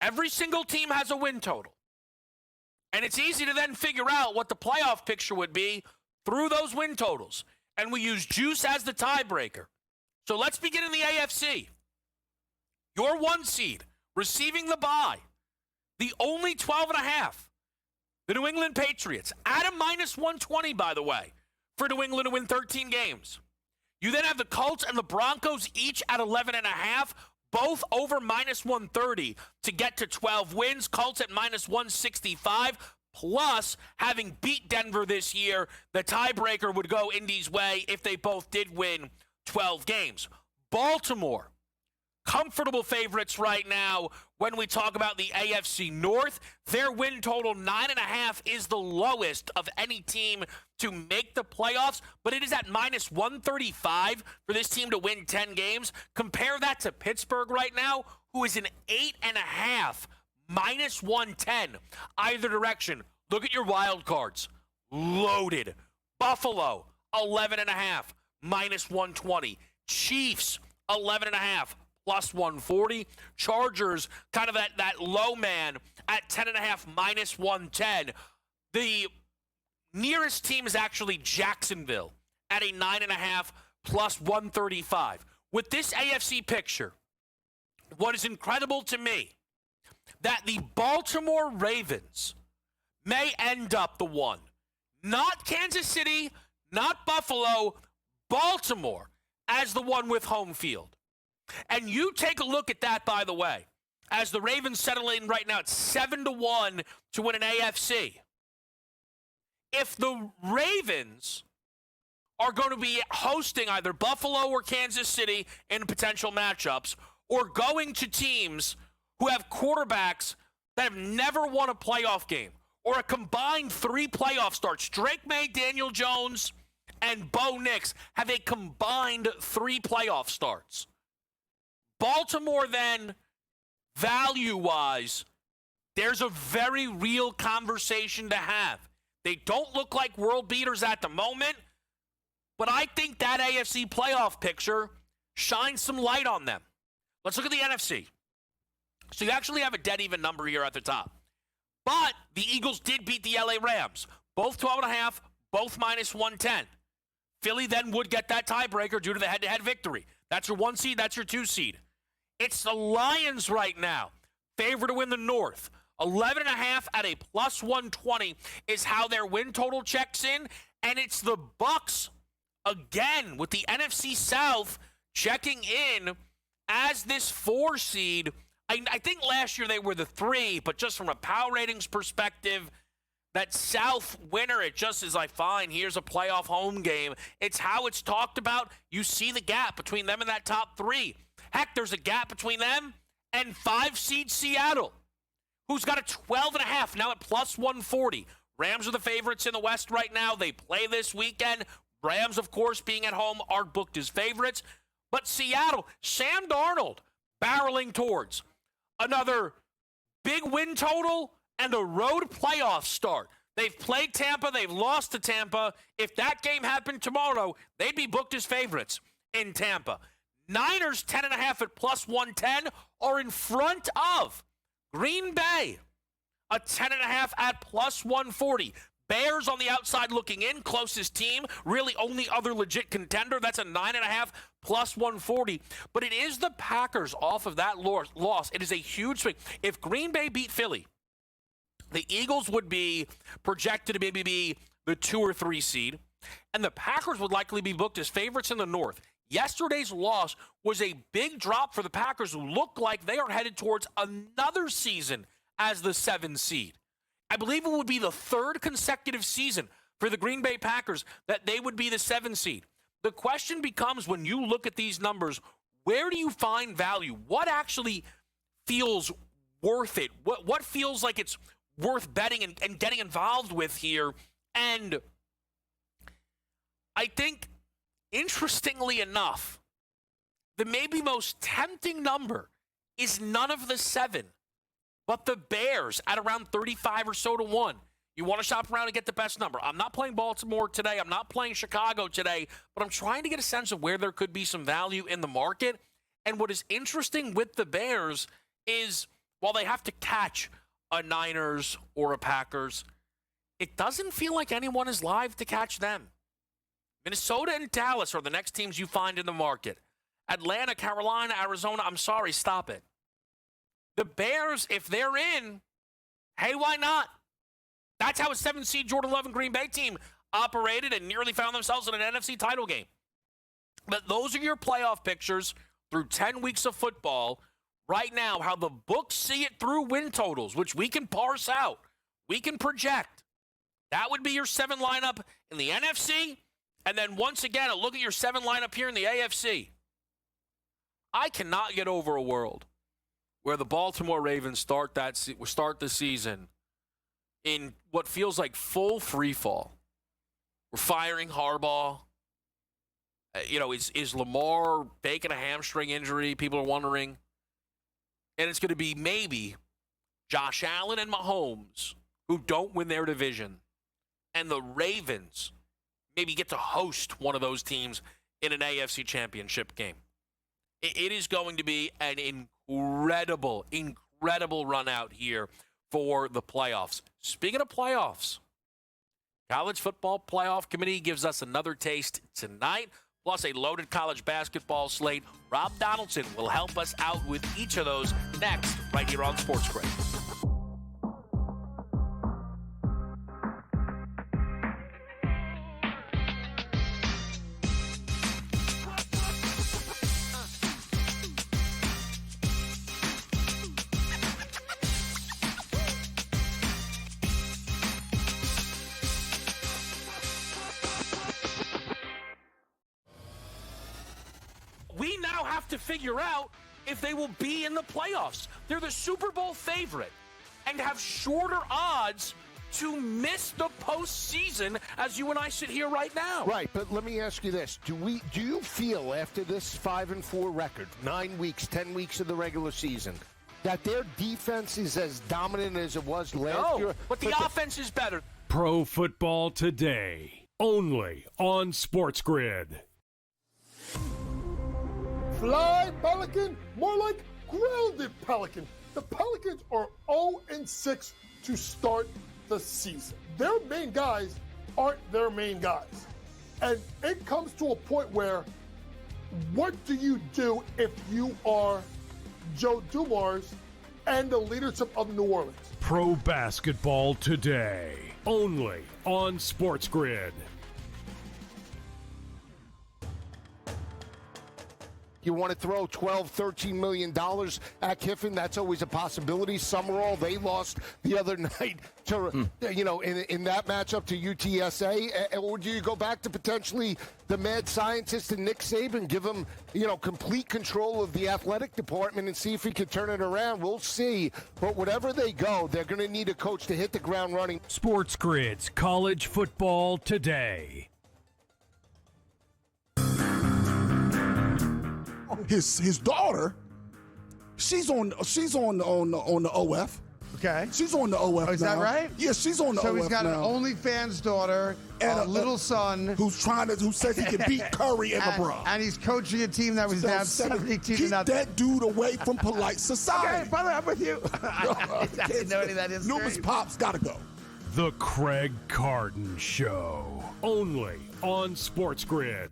Every single team has a win total. And it's easy to then figure out what the playoff picture would be through those win totals. And we use juice as the tiebreaker. So let's begin in the AFC. Your 1 seed receiving the bye, the only 12.5, the New England Patriots, at a minus 120, by the way, for New England to win 13 games. You then have the Colts and the Broncos each at 11.5, both over minus 130 to get to 12 wins. Colts at minus 165, plus having beat Denver this year, the tiebreaker would go Indy's way if they both did win 12 games. Baltimore, comfortable favorites right now when we talk about the AFC North. Their win total, 9.5, is the lowest of any team to make the playoffs, but it is at minus 135 for this team to win 10 games. Compare that to Pittsburgh right now, who is an 8.5, minus 110. Either direction. Look at your wild cards. Loaded. Buffalo, 11.5, minus 120. Chiefs, 11.5, plus 140. Chargers, kind of that low man at 10.5, minus 110. The nearest team is actually Jacksonville at a 9.5, plus 135. With this AFC picture, what is incredible to me, that the Baltimore Ravens may end up the one. Not Kansas City, not Buffalo, Baltimore as the one with home field. And you take a look at that, by the way, as the Ravens settle in right now at 7-1 to win an AFC. If the Ravens are going to be hosting either Buffalo or Kansas City in potential matchups, or going to teams who have quarterbacks that have never won a playoff game, or a combined 3 playoff starts, Drake May, Daniel Jones, and Bo Nix have a combined 3 playoff starts. Baltimore, then, value-wise, there's a very real conversation to have. They don't look like world beaters at the moment, but I think that AFC playoff picture shines some light on them. Let's look at the NFC. So you actually have a dead-even number here at the top. But the Eagles did beat the LA Rams. Both 12.5, both minus 110. Philly then would get that tiebreaker due to the head-to-head victory. That's your 1 seed, that's your 2 seed. It's the Lions right now, favored to win the North. 11.5 at a plus 120 is how their win total checks in. And it's the Bucs, again, with the NFC South checking in as this 4 seed. I think last year they were the 3, but just from a power ratings perspective, that South winner, it just is like, fine, here's a playoff home game. It's how it's talked about. You see the gap between them and that top 3. Heck, there's a gap between them and 5 seed Seattle, who's got a 12.5, now at plus 140. Rams are the favorites in the West right now. They play this weekend. Rams, of course, being at home, are booked as favorites. But Seattle, Sam Darnold, barreling towards another big win total and a road playoff start. They've played Tampa. They've lost to Tampa. If that game happened tomorrow, they'd be booked as favorites in Tampa. Niners, 10.5 at plus 110, are in front of Green Bay, a 10.5 at plus 140. Bears on the outside looking in, closest team, really only other legit contender. That's a 9.5 plus 140. But it is the Packers off of that loss. It is a huge swing. If Green Bay beat Philly, the Eagles would be projected to maybe be the 2 or 3 seed, and the Packers would likely be booked as favorites in the North. Yesterday's loss was a big drop for the Packers, who look like they are headed towards another season as the 7 seed. I believe it would be the 3rd consecutive season for the Green Bay Packers that they would be the 7 seed. The question becomes, when you look at these numbers, where do you find value? What actually feels worth it? What feels like it's worth betting and getting involved with here? And I think, interestingly enough, the maybe most tempting number is none of the 7, but the Bears at around 35 or so to 1. You want to shop around and get the best number. I'm not playing Baltimore today. I'm not playing Chicago today, but I'm trying to get a sense of where there could be some value in the market. And what is interesting with the Bears is while they have to catch a Niners or a Packers, it doesn't feel like anyone is live to catch them. Minnesota and Dallas are the next teams you find in the market. Atlanta, Carolina, Arizona, I'm sorry, stop it. The Bears, if they're in, hey, why not? That's how a 7-seed Jordan Love and Green Bay team operated and nearly found themselves in an NFC title game. But those are your playoff pictures through 10 weeks of football. Right now, how the books see it through win totals, which we can parse out. We can project. That would be your 7 lineup in the NFC. And then once again, a look at your 7 lineup here in the AFC. I cannot get over a world where the Baltimore Ravens start the season in what feels like full free fall. We're firing Harbaugh. Is Lamar faking a hamstring injury? People are wondering. And it's going to be maybe Josh Allen and Mahomes, who don't win their division, and the Ravens maybe get to host one of those teams in an AFC championship game. It is going to be an incredible run out here for the playoffs. Speaking of playoffs, College Football Playoff Committee gives us another taste tonight, plus a loaded college basketball slate. Rob Donaldson will help us out with each of those next, right here on SportsGrid. We now have to figure out if they will be in the playoffs. They're the Super Bowl favorite and have shorter odds to miss the postseason as you and I sit here right now. Right, but let me ask you this. Do you feel after this 5-4 record, 9 weeks, 10 weeks of the regular season, that their defense is as dominant as it was last year? But the offense is better. Pro Football Today, only on SportsGrid. Fly, Pelican, more like grounded Pelican. The Pelicans are 0-6 to start the season. Their main guys aren't their main guys. And it comes to a point where, what do you do if you are Joe Dumars and the leadership of New Orleans? Pro Basketball Today, only on SportsGrid. You want to throw $12, $13 million at Kiffin? That's always a possibility. Summerall, they lost the other night to, in that matchup to UTSA. Or do you go back to potentially the mad scientist and Nick Saban, give him, complete control of the athletic department and see if he can turn it around? We'll see. But whatever they go, they're going to need a coach to hit the ground running. SportsGrid's College Football Today. His daughter, she's on the OF. Okay. She's on the OF. Is that right? Yeah, she's on the OF. So he's got now. an OnlyFans daughter and a little son who says he can beat Curry and LeBron. And he's coaching a team that was down 72 to Keep nothing. that dude away from polite society. Okay, brother, I'm with you. I didn't know any of that is Numerous Pops gotta go. The Craig Carton Show, only on SportsGrid.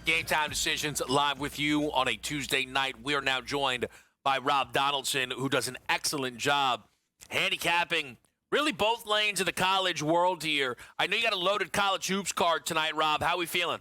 Game Time Decisions live with you on a Tuesday night. We are now joined by Rob Donaldson, who does an excellent job handicapping really both lanes of the college world here. I know you got a loaded college hoops card tonight, Rob. How are we feeling?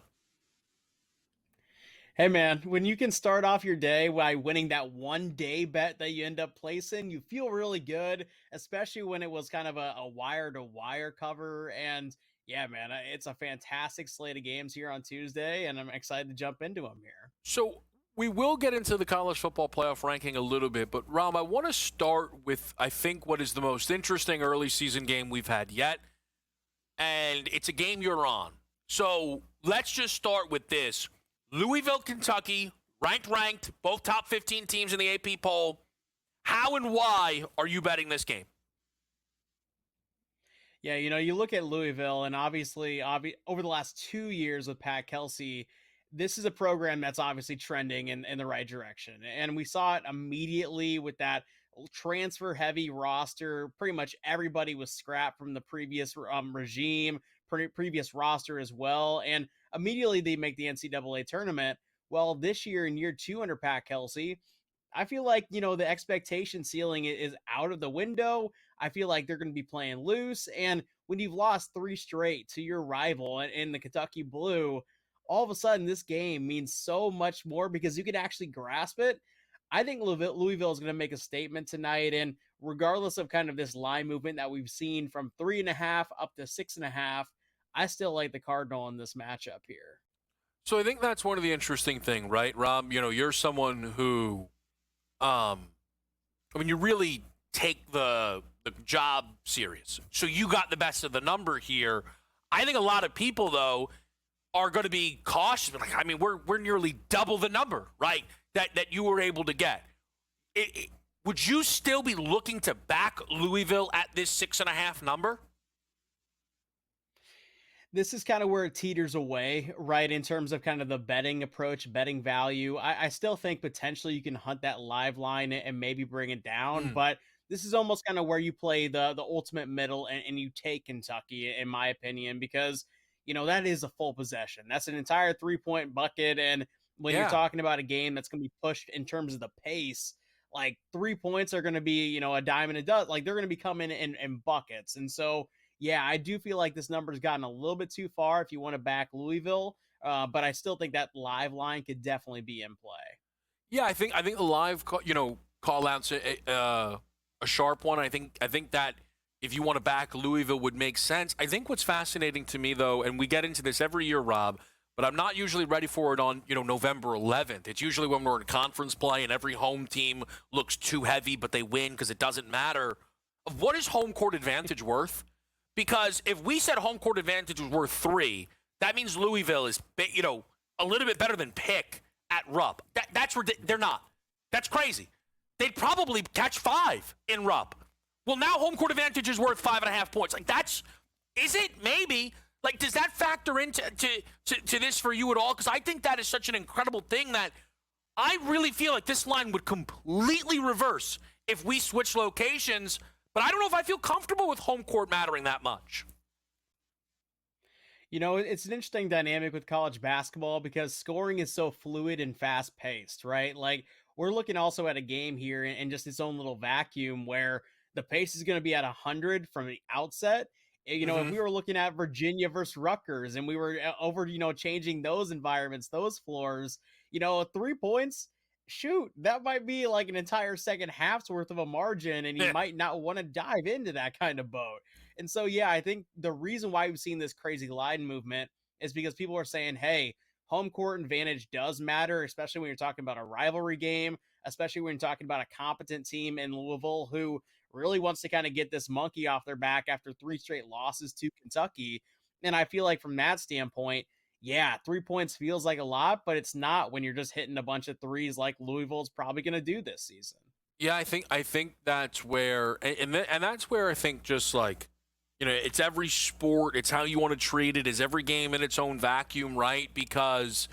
Hey, man, when you can start off your day by winning that one-day bet that you end up placing, you feel really good, especially when it was kind of a wire-to-wire cover. And yeah, man, it's a fantastic slate of games here on Tuesday, and I'm excited to jump into them here. So We will get into the college football playoff ranking a little bit, but Ram, I want to start with, I think, what is the most interesting early season game we've had yet, and it's a game you're on. So let's just start with this. Louisville, Kentucky, ranked, both top 15 teams in the AP poll. How and why are you betting this game? Yeah, you look at Louisville, and obviously over the last 2 years with Pat Kelsey, this is a program that's obviously trending in the right direction. And we saw it immediately with that transfer-heavy roster. Pretty much everybody was scrapped from the previous regime, previous roster as well. And immediately they make the NCAA tournament. Well, this year in year 2 under Pat Kelsey, I feel like, the expectation ceiling is out of the window. I feel like they're going to be playing loose. And when you've lost 3 straight to your rival in the Kentucky Blue, all of a sudden this game means so much more because you can actually grasp it. I think Louisville is going to make a statement tonight. And regardless of kind of this line movement that we've seen from 3.5 up to 6.5, I still like the Cardinal in this matchup here. So I think that's one of the interesting things, right, Rob? You're someone who, you really take the job serious. So you got the best of the number here. I think a lot of people, though, are going to be cautious. We're nearly double the number, right, that you were able to get. Would you still be looking to back Louisville at this 6.5 number? This is kind of where it teeters away, right, in terms of kind of the betting approach, betting value. I still think potentially you can hunt that live line and maybe bring it down, but this is almost kind of where you play the ultimate middle and you take Kentucky, in my opinion, because, that is a full possession. That's an entire 3-point bucket, and when you're talking about a game that's going to be pushed in terms of the pace, like 3 points are going to be, a dime and a dozen. Like they're going to be coming in buckets, and so yeah, I do feel like this number's gotten a little bit too far if you want to back Louisville, but I still think that live line could definitely be in play. Yeah, I think the live call out's a sharp one. I think that if you want to back Louisville would make sense. I think what's fascinating to me though, and we get into this every year, Rob, but I'm not usually ready for it on November 11th. It's usually when we're in conference play and every home team looks too heavy, but they win because it doesn't matter. What is home court advantage worth? Because if we said home court advantage was worth 3, that means Louisville is, a little bit better than Pick at Rupp. That's they're not. That's crazy. They'd probably catch 5 in Rupp. Well, now home court advantage is worth 5.5 points. Is it? Maybe. Does that factor into to this for you at all? Because I think that is such an incredible thing that I really feel like this line would completely reverse if we switch locations. But I don't know if I feel comfortable with home court mattering that much. It's an interesting dynamic with college basketball because scoring is so fluid and fast-paced, right? Like, we're looking also at a game here in just its own little vacuum where the pace is going to be at 100 from the outset. If we were looking at Virginia versus Rutgers and we were over, changing those environments, those floors, 3 points, shoot, that might be like an entire second half's worth of a margin, and you might not want to dive into that kind of boat. And so, yeah, I think the reason why we've seen this crazy line movement is because people are saying, hey, home court advantage does matter, especially when you're talking about a rivalry game, especially when you're talking about a competent team in Louisville who really wants to kind of get this monkey off their back after 3 straight losses to Kentucky. And I feel like from that standpoint, yeah, 3 points feels like a lot, but it's not when you're just hitting a bunch of threes like Louisville's probably going to do this season. Yeah, I think that's where, and that's where I think just like, it's every sport, it's how you want to treat it, is every game in its own vacuum, right? Because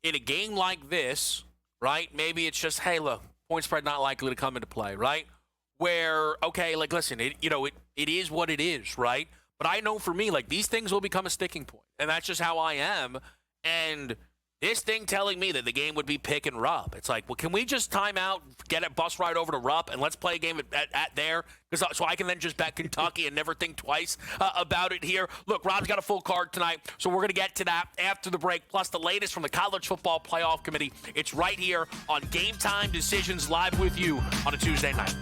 in a game like this, right, maybe it's just, hey, look, point spread not likely to come into play, right? Where, okay, listen, it is what it is, right? But I know for me, these things will become a sticking point, and that's just how I am. And this thing telling me that the game would be Pick and Rupp, it's like, well, can we just time out, get a bus ride over to Rupp, and let's play a game at there, so I can then just bet Kentucky and never think twice about it here. Look, Rob's got a full card tonight, so we're going to get to that after the break, plus the latest from the College Football Playoff Committee. It's right here on Game Time Decisions, live with you on a Tuesday night.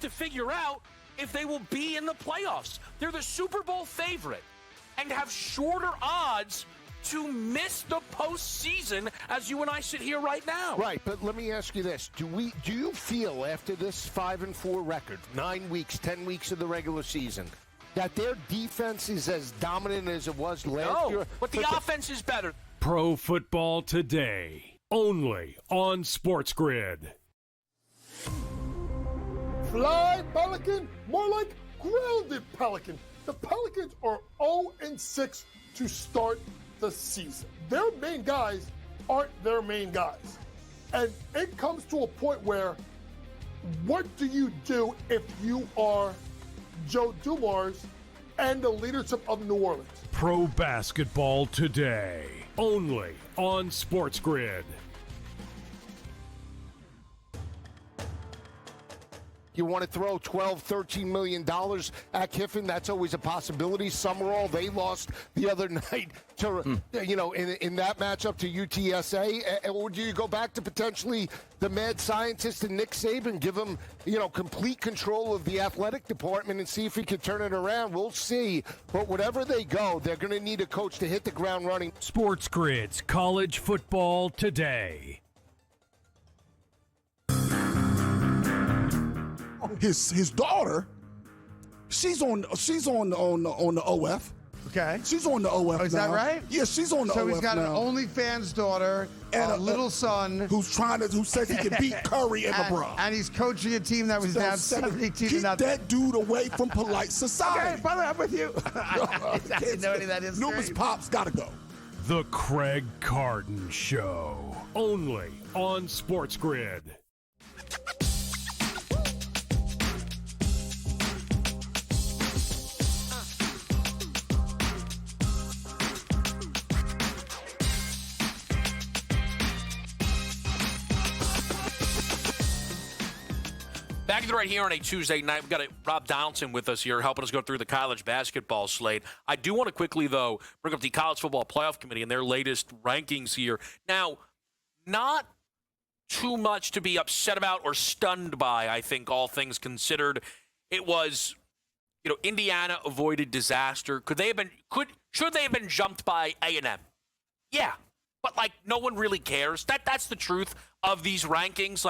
to figure out if they will be in the playoffs. They're the Super Bowl favorite and have shorter odds to miss the postseason as you and I sit here right now. Right, but let me ask you this. Do you feel after this 5-4 record, 9 weeks, 10 weeks of the regular season, that their defense is as dominant as it was last year? But the offense is better. Pro Football Today, only on SportsGrid. Fly, Pelican, more like grounded Pelican. The Pelicans are 0-6 to start the season. Their main guys aren't their main guys. And it comes to a point where, what do you do if you are Joe Dumars and the leadership of New Orleans? Pro Basketball Today, only on SportsGrid. You want to throw $12, $13 million at Kiffin? That's always a possibility. Summerall, they lost the other night to, in that matchup to UTSA. Or do you go back to potentially the mad scientist and Nick Saban, give him, complete control of the athletic department and see if he can turn it around? We'll see. But whatever they go, they're going to need a coach to hit the ground running. SportsGrid's College Football Today. His daughter, she's on the OF. Okay. She's on the OF. Oh, is now. that right? Yeah, she's on the OF. So he's got now. an OnlyFans daughter and a little son who says he can beat Curry and LeBron. And he's coaching a team that was down 72 to Keep nothing. that dude away from polite society. Okay, brother, I'm with you. I didn't know any of that is. Numerous pops gotta go. The Craig Carton Show, only on SportsGrid. Back right here on a Tuesday night. We've got Rob Donaldson with us here, helping us go through the college basketball slate. I do want to quickly, though, bring up the College Football Playoff Committee and their latest rankings here. Now, not too much to be upset about or stunned by, I think, all things considered. It was, Indiana avoided disaster. Should they have been jumped by A&M? Yeah, but, no one really cares. That's the truth of these rankings.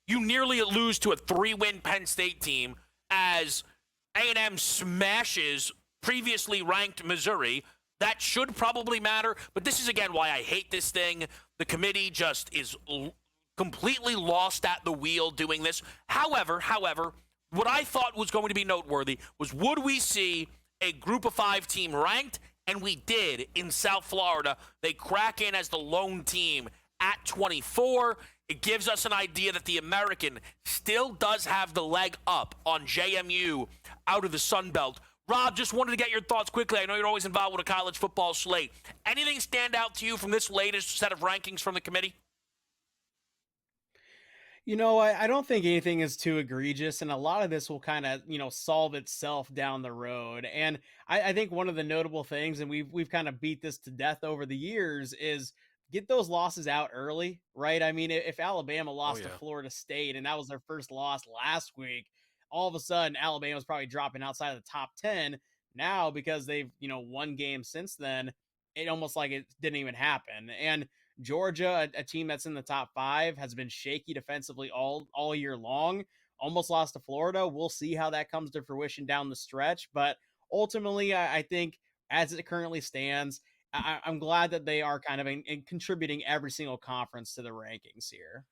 You nearly lose to a 3-win Penn State team as A&M smashes previously ranked Missouri. That should probably matter, but this is, again, why I hate this thing. The committee just is completely lost at the wheel doing this. However, what I thought was going to be noteworthy was, would we see a group of 5 team ranked? And we did in South Florida. They crack in as the lone team at 24. It gives us an idea that the American still does have the leg up on JMU out of the Sun Belt. Rob, just wanted to get your thoughts quickly. I know you're always involved with a college football slate. Anything stand out to you from this latest set of rankings from the committee? I don't think anything is too egregious, and a lot of this will kind of, solve itself down the road. And I think one of the notable things, and we've kind of beat this to death over the years, is get those losses out early, right? I mean, if Alabama lost to Florida State and that was their first loss last week, all of a sudden Alabama's probably dropping outside of the top 10 now because they've, won games since then. It almost like it didn't even happen. And Georgia, a team that's in the top 5, has been shaky defensively all year long, almost lost to Florida. We'll see how that comes to fruition down the stretch. But ultimately, I think as it currently stands, I'm glad that they are kind of in contributing every single conference to the rankings here.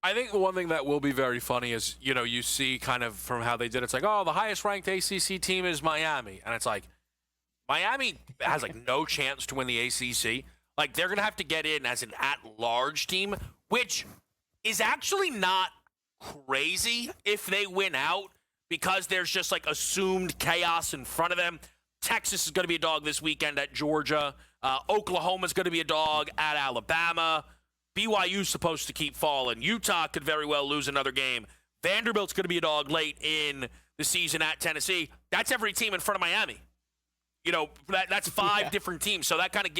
I think the one thing that will be very funny is, you see kind of from how they did it, it's like, oh, the highest ranked ACC team is Miami. And it's like, Miami has no chance to win the ACC. They're going to have to get in as an at-large team, which is actually not crazy if they win out because there's just assumed chaos in front of them. Texas is going to be a dog this weekend at Georgia. Oklahoma's going to be a dog at Alabama. BYU's supposed to keep falling. Utah could very well lose another game. Vanderbilt's going to be a dog late in the season at Tennessee. That's every team in front of Miami. That's 5 different teams. So that kind of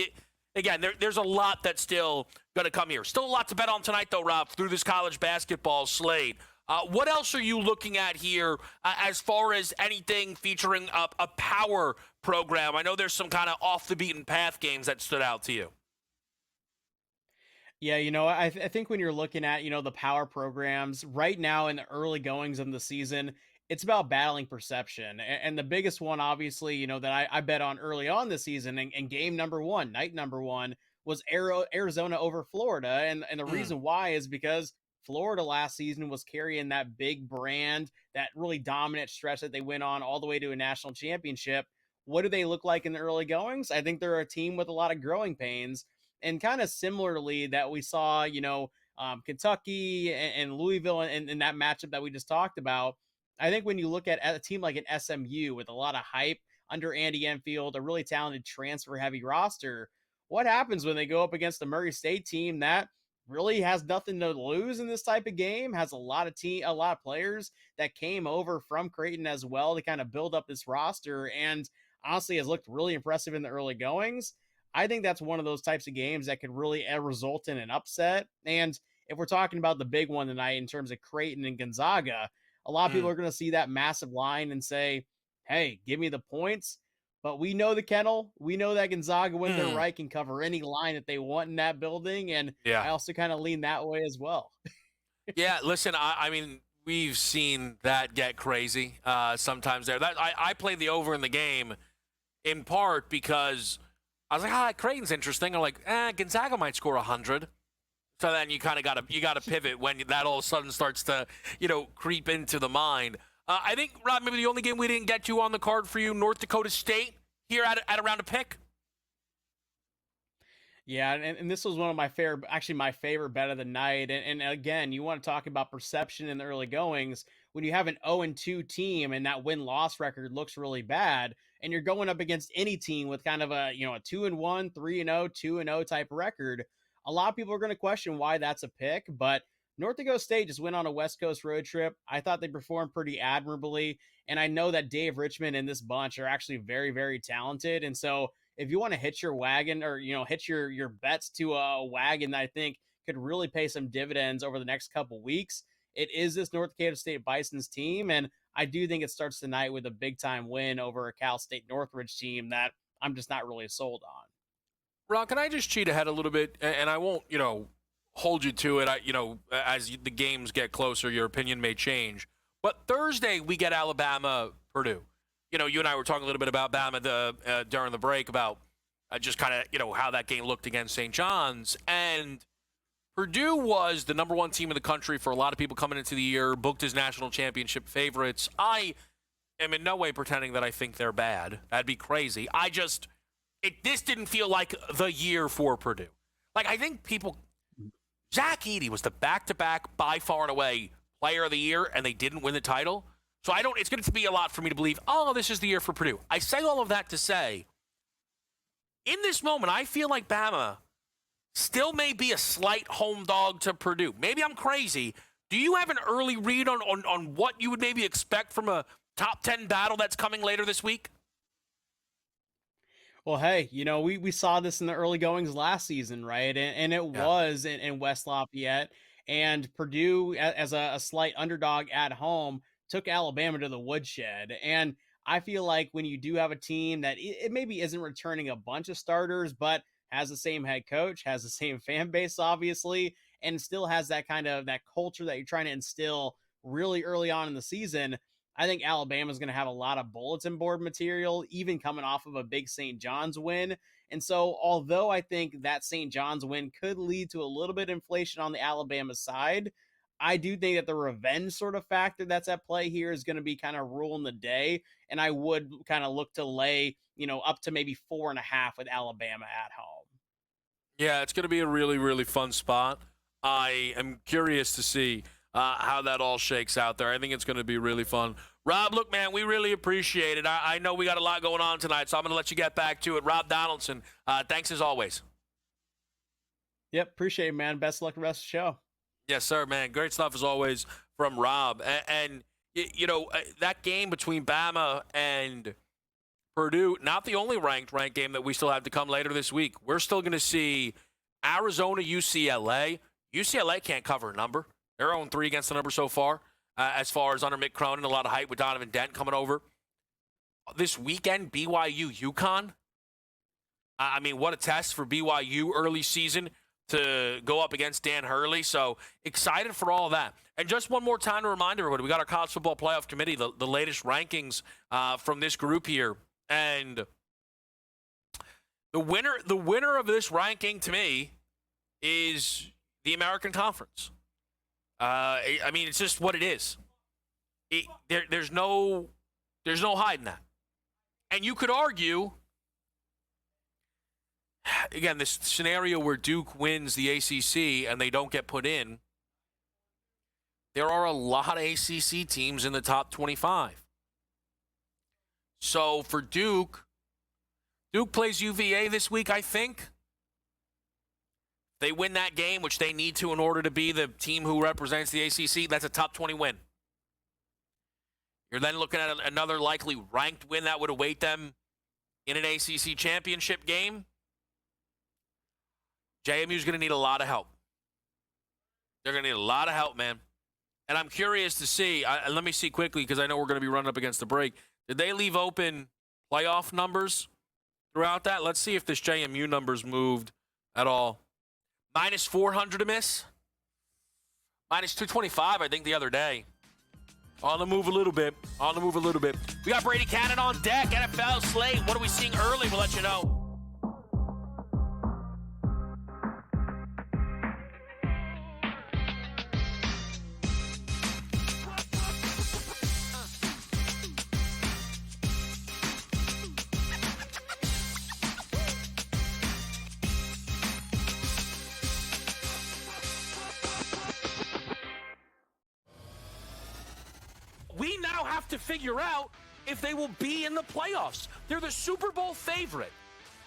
again, there's a lot that's still going to come here. Still a lot to bet on tonight, though, Rob, through this college basketball slate. What else are you looking at here as far as anything featuring a power program? I know there's some kind of off the beaten path games that stood out to you. Yeah, I think when you're looking at, the power programs right now in the early goings of the season, it's about battling perception. And the biggest one, obviously, that I bet on early on this season and game number one, night number one, was Arizona over Florida. And the reason why is because Florida last season was carrying that big brand, that really dominant stretch that they went on all the way to a national championship. What do they look like in the early goings? I think they're a team with a lot of growing pains. And kind of similarly that we saw, Kentucky and Louisville in that matchup that we just talked about. I think when you look at a team like an SMU with a lot of hype under Andy Enfield, a really talented transfer heavy roster, what happens when they go up against the Murray State team that really has nothing to lose in this type of game, has a lot of players that came over from Creighton as well to kind of build up this roster, and honestly has looked really impressive in the early goings. I think that's one of those types of games that could really result in an upset. And if we're talking about the big one tonight in terms of Creighton and Gonzaga, a lot of people are going to see that massive line and say, hey, give me the points. But we know the kennel. We know that Gonzaga, when they're right, can cover any line that they want in that building. And I also kind of lean that way as well. Yeah, listen, I mean, we've seen that get crazy sometimes there. I played the over in the game in part because I was like, Creighton's interesting. I'm like, Gonzaga might score 100. So then you kind of got to pivot when that all of a sudden starts to, creep into the mind. I think, Rob, maybe the only game we didn't get to on the card for you, North Dakota State, here at around a pick. Yeah, and this was one of my favorite bet of the night. And again, you want to talk about perception in the early goings. When you have an 0-2 team and that win-loss record looks really bad, and you're going up against any team with kind of a 2-1, 3-0, 2-0 type record, a lot of people are going to question why that's a pick. But North Dakota State just went on a West Coast road trip. I thought they performed pretty admirably, and I know that Dave Richmond and this bunch are actually very, very talented. And so if you want to hitch your wagon or, hitch your bets to a wagon that I think could really pay some dividends over the next couple weeks, it is this North Dakota State Bison's team. And I do think it starts tonight with a big time win over a Cal State Northridge team that I'm just not really sold on. Ron, can I just cheat ahead a little bit? And I won't, hold you to it. As the games get closer, your opinion may change. But Thursday, we get Alabama, Purdue. You and I were talking a little bit about Bama during the break about just kind of, how that game looked against St. John's. And Purdue was the number one team in the country for a lot of people coming into the year, booked as national championship favorites. I am in no way pretending that I think they're bad. That'd be crazy. This didn't feel like the year for Purdue. Like, I think Zach Edey was the back-to-back, by far and away, player of the year, and they didn't win the title. So it's going to be a lot for me to believe, this is the year for Purdue. I say all of that to say, in this moment, I feel like Bama still may be a slight home dog to Purdue. Maybe I'm crazy. Do you have an early read on what you would maybe expect from a top 10 battle that's coming later this week? Well, hey, we saw this in the early goings last season, right? And it was in West Lafayette. And Purdue, as a slight underdog at home, took Alabama to the woodshed. And I feel like when you do have a team that it maybe isn't returning a bunch of starters, but has the same head coach, has the same fan base, obviously, and still has that kind of that culture that you're trying to instill really early on in the season, I think Alabama's going to have a lot of bulletin board material, even coming off of a big St. John's win. And so, although I think that St. John's win could lead to a little bit of inflation on the Alabama side, I do think that the revenge sort of factor that's at play here is going to be kind of ruling the day. And I would kind of look to lay, up to maybe 4.5 with Alabama at home. Yeah, it's going to be a really, really fun spot. I am curious to see how that all shakes out there. I think it's going to be really fun. Rob, look, man, we really appreciate it. I know we got a lot going on tonight, so I'm going to let you get back to it. Rob Donaldson, thanks as always. Yep, appreciate it, man. Best of luck the rest of the show. Yes, sir, man. Great stuff as always from Rob. And that game between Bama and Purdue, not the only ranked game that we still have to come later this week. We're still going to see Arizona, UCLA. UCLA can't cover a number. They're 0-3 against the number so far. as far as under Mick Cronin. A lot of hype with Donovan Dent coming over. This weekend, BYU, UConn. I mean, what a test for BYU early season to go up against Dan Hurley. So excited for all of that. And just one more time to remind everybody, we got our College Football Playoff Committee, the latest rankings from this group here. And the winner of this ranking, to me, is the American Conference. I mean, it's just what it is. There's no hiding that. And you could argue, again, this scenario where Duke wins the ACC and they don't get put in, there are a lot of ACC teams in the top 25. So for Duke plays UVA this week, I think. They win that game, which they need to in order to be the team who represents the ACC. That's a top 20 win. You're then looking at another likely ranked win that would await them in an ACC championship game. JMU's going to need a lot of help. They're going to need a lot of help, man. And I'm curious to see, let me see quickly because I know we're going to be running up against the break. Did they leave open playoff numbers throughout that? Let's see if this JMU number's moved at all. Minus 400 to miss. Minus 225, I think, the other day. On the move a little bit. We got Brady Cannon on deck. NFL slate. What are we seeing early? We'll let you know. We now have to figure out if they will be in the playoffs. They're the Super Bowl favorite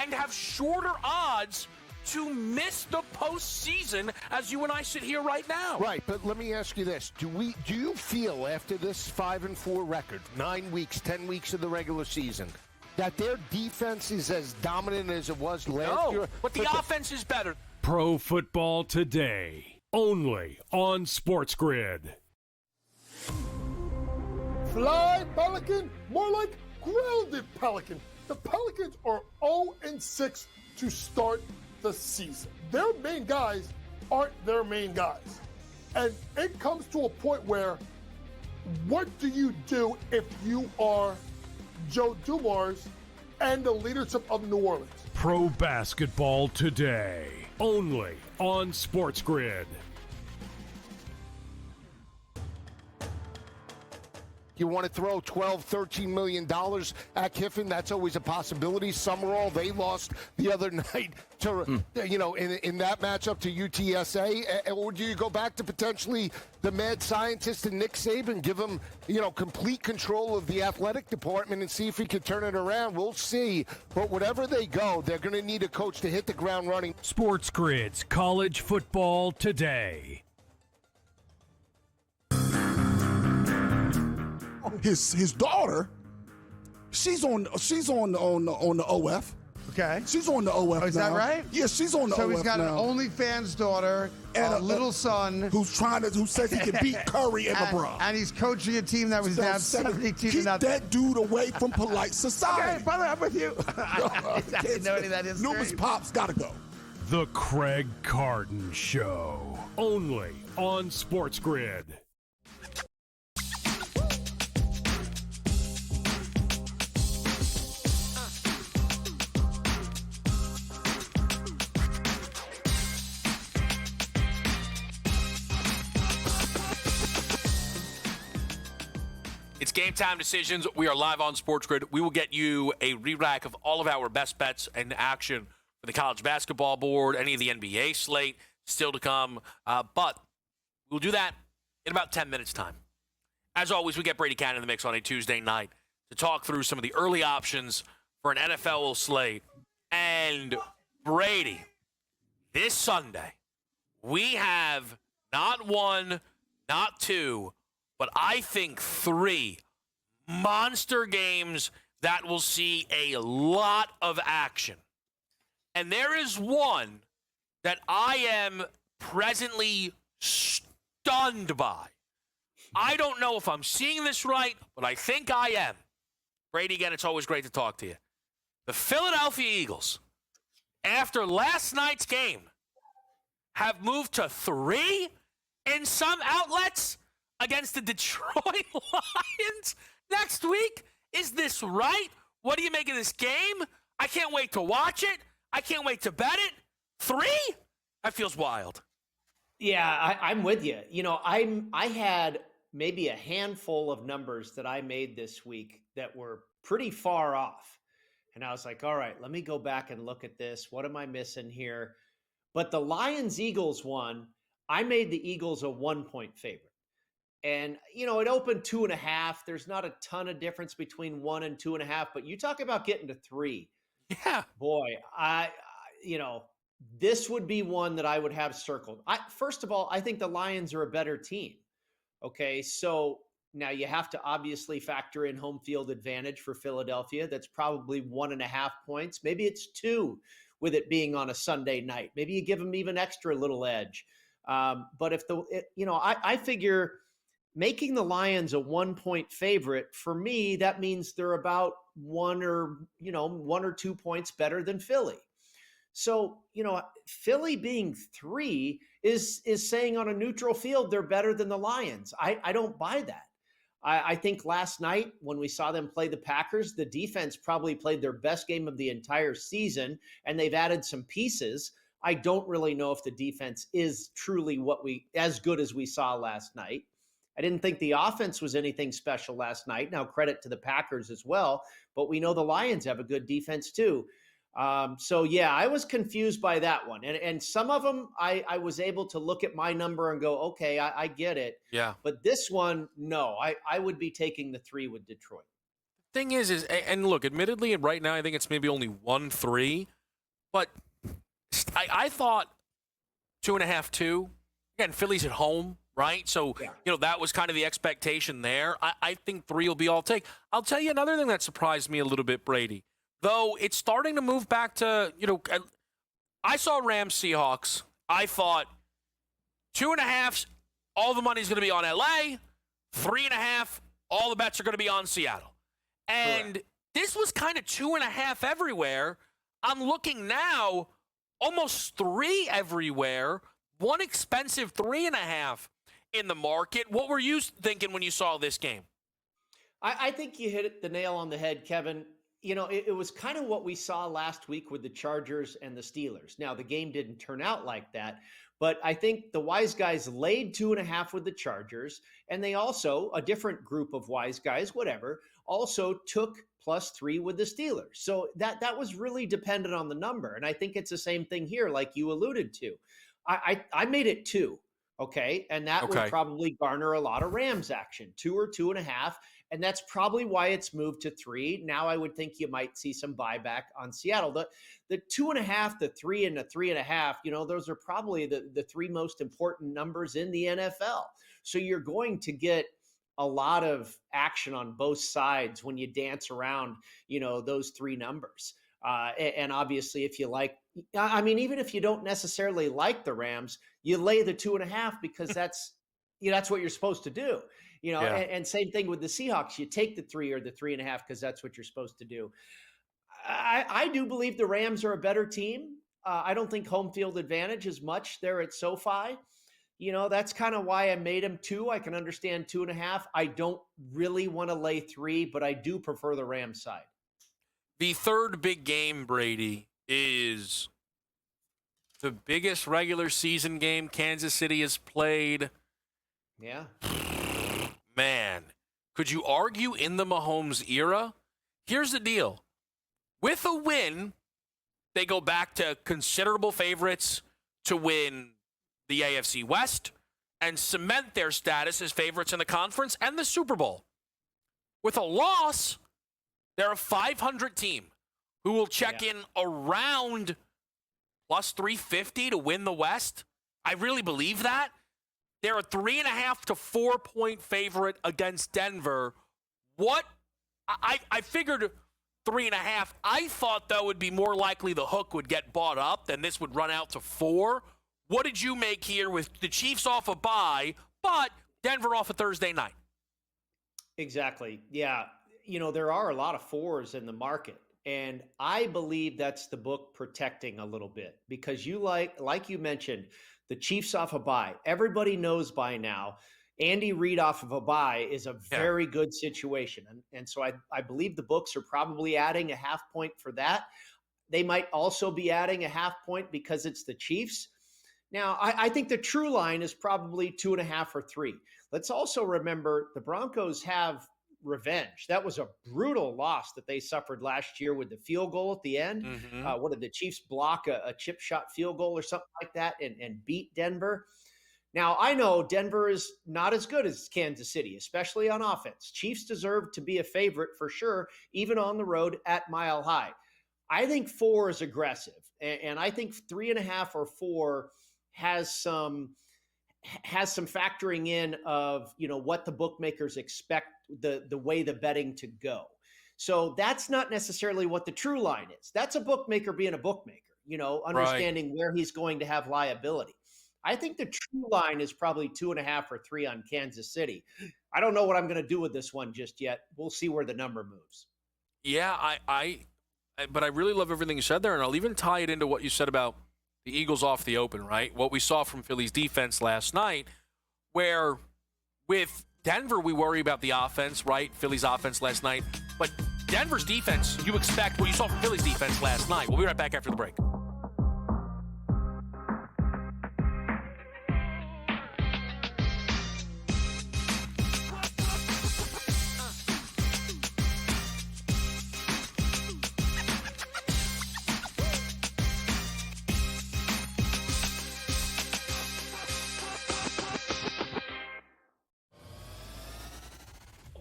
and have shorter odds to miss the postseason as you and I sit here right now. Right, but let me ask you this. Do you feel after this 5-4 record, 9 weeks, 10 weeks of the regular season, that their defense is as dominant as it was last year? But the offense is better. Pro Football Today, only on SportsGrid. Fly, Pelican, more like grounded Pelican. The Pelicans are 0-6 to start the season. Their main guys aren't their main guys. And it comes to a point where, what do you do if you are Joe Dumars and the leadership of New Orleans? Pro Basketball Today, only on SportsGrid. You want to throw $12, $13 million at Kiffin? That's always a possibility. Summerall, they lost the other night to, in that matchup to UTSA. Or do you go back to potentially the mad scientist and Nick Saban, give him, complete control of the athletic department and see if he can turn it around? We'll see. But whatever they go, they're going to need a coach to hit the ground running. SportsGrid's College Football Today. His daughter, she's on the OF. Okay. She's on the OF is now. that right? Yeah, she's on the OF now. So he's got an OnlyFans daughter and a little son who says he can beat Curry and LeBron. And he's coaching a team that was down 72-0. Keep that dude away from polite society. Okay, brother, I'm with you. I didn't know any of that is. Numerous pops gotta go. The Craig Carton Show, only on SportsGrid. It's Game Time Decisions. We are live on SportsGrid. We will get you a re-rack of all of our best bets and action for the college basketball board, any of the NBA slate still to come. But we'll do that in about 10 minutes' time. As always, we get Brady Cannon in the mix on a Tuesday night to talk through some of the early options for an NFL slate. And Brady, this Sunday, we have not one, not two, but I think 3 monster games that will see a lot of action. And there is one that I am presently stunned by. I don't know if I'm seeing this right, but I think I am. Brady, again, it's always great to talk to you. The Philadelphia Eagles, after last night's game, have moved to 3 in some outlets against the Detroit Lions next week. Is this right? What do you make of this game? I can't wait to watch it. I can't wait to bet it. 3? That feels wild. Yeah, I'm with you. You know, I had maybe a handful of numbers that I made this week that were pretty far off. And I was like, all right, let me go back and look at this. What am I missing here? But the Lions-Eagles one, I made the Eagles a 1-point favorite. And, you know, it opened 2.5. There's not a ton of difference between 1 and 2.5, but you talk about getting to 3. Yeah. Boy, this would be one that I would have circled. First of all, I think the Lions are a better team. Okay, so now you have to obviously factor in home field advantage for Philadelphia. That's probably 1.5 points. Maybe it's 2 with it being on a Sunday night. Maybe you give them even extra little edge. But if I figure making the Lions a 1-point favorite, for me, that means they're about 1 or 2 points better than Philly. So, Philly being 3 is saying on a neutral field they're better than the Lions. I don't buy that. I think last night when we saw them play the Packers, the defense probably played their best game of the entire season, and they've added some pieces. I don't really know if the defense is truly as good as we saw last night. I didn't think the offense was anything special last night. Now, credit to the Packers as well, but we know the Lions have a good defense too. I was confused by that one. And some of them, I was able to look at my number and go, okay, I get it. Yeah. But this one, no, I would be taking the 3 with Detroit. Thing is, and look, admittedly, right now, I think it's maybe only 1-3, but I thought 2.5, 2. Again, Philly's at home, right? So, that was kind of the expectation there. I think 3 will be all take. I'll tell you another thing that surprised me a little bit, Brady. Though it's starting to move back to, I saw Rams Seahawks. I thought 2.5, all the money's going to be on LA. 3.5, all the bets are going to be on Seattle. And This was kind of 2.5 everywhere. I'm looking now, almost 3 everywhere. One expensive 3.5 in the market. What were you thinking when you saw this game? I think you hit the nail on the head, Kevin. It was kind of what we saw last week with the Chargers and the Steelers. Now, the game didn't turn out like that, but I think the wise guys laid 2.5 with the Chargers, and they also, a different group of wise guys, whatever, also took +3 with the Steelers. So that was really dependent on the number, and I think it's the same thing here, like you alluded to. I made it 2, okay? And that would probably garner a lot of Rams action, 2 or 2.5. And that's probably why it's moved to 3. Now I would think you might see some buyback on Seattle. The 2.5, the 3, and the 3.5, those are probably the 3 most important numbers in the NFL. So you're going to get a lot of action on both sides when you dance around, those 3 numbers. And obviously, if you even if you don't necessarily like the Rams, you lay the 2.5 because that's what you're supposed to do. And same thing with the Seahawks. You take the 3 or the 3.5 because that's what you're supposed to do. I do believe the Rams are a better team. I don't think home field advantage is much there at SoFi. That's kind of why I made them 2. I can understand 2.5. I don't really want to lay 3, but I do prefer the Rams side. The third big game, Brady, is the biggest regular season game Kansas City has played. Yeah. Man, could you argue in the Mahomes era? Here's the deal. With a win, they go back to considerable favorites to win the AFC West and cement their status as favorites in the conference and the Super Bowl. With a loss, they're a 500 team who will check in around plus 350 to win the West. I really believe that. They're a 3.5 to 4 point favorite against Denver. I figured 3.5. I thought, though, would be more likely the hook would get bought up than this would run out to 4. What did you make here with the Chiefs off a bye, but Denver off a Thursday night. Exactly. Yeah. There are a lot of 4s in the market. And I believe that's the book protecting a little bit because you like you mentioned, the Chiefs off a bye. Everybody knows by now, Andy Reid off of a bye is a very good situation. And so I believe the books are probably adding a half point for that. They might also be adding a half point because it's the Chiefs. Now, I think the true line is probably 2.5 or 3. Let's also remember the Broncos have revenge. That was a brutal loss that they suffered last year with the field goal at the end. What did the Chiefs block? A chip shot field goal or something like that and beat Denver. Now, I know Denver is not as good as Kansas City, especially on offense. Chiefs deserve to be a favorite for sure, even on the road at Mile High. I think 4 is aggressive, and I think 3.5 or 4 has some factoring in of what the bookmakers expect the way the betting to go. So that's not necessarily what the true line is. That's a bookmaker being a bookmaker, understanding where he's going to have liability. I think the true line is probably 2.5 or 3 on Kansas City. I don't know what I'm going to do with this one just yet. We'll see where the number moves. Yeah, but I really love everything you said there, and I'll even tie it into what you said about the Eagles off the open, right? What we saw from Philly's defense last night, where with Denver, we worry about the offense, right? Philly's offense last night. But Denver's defense, you expect what you saw from Philly's defense last night. We'll be right back after the break.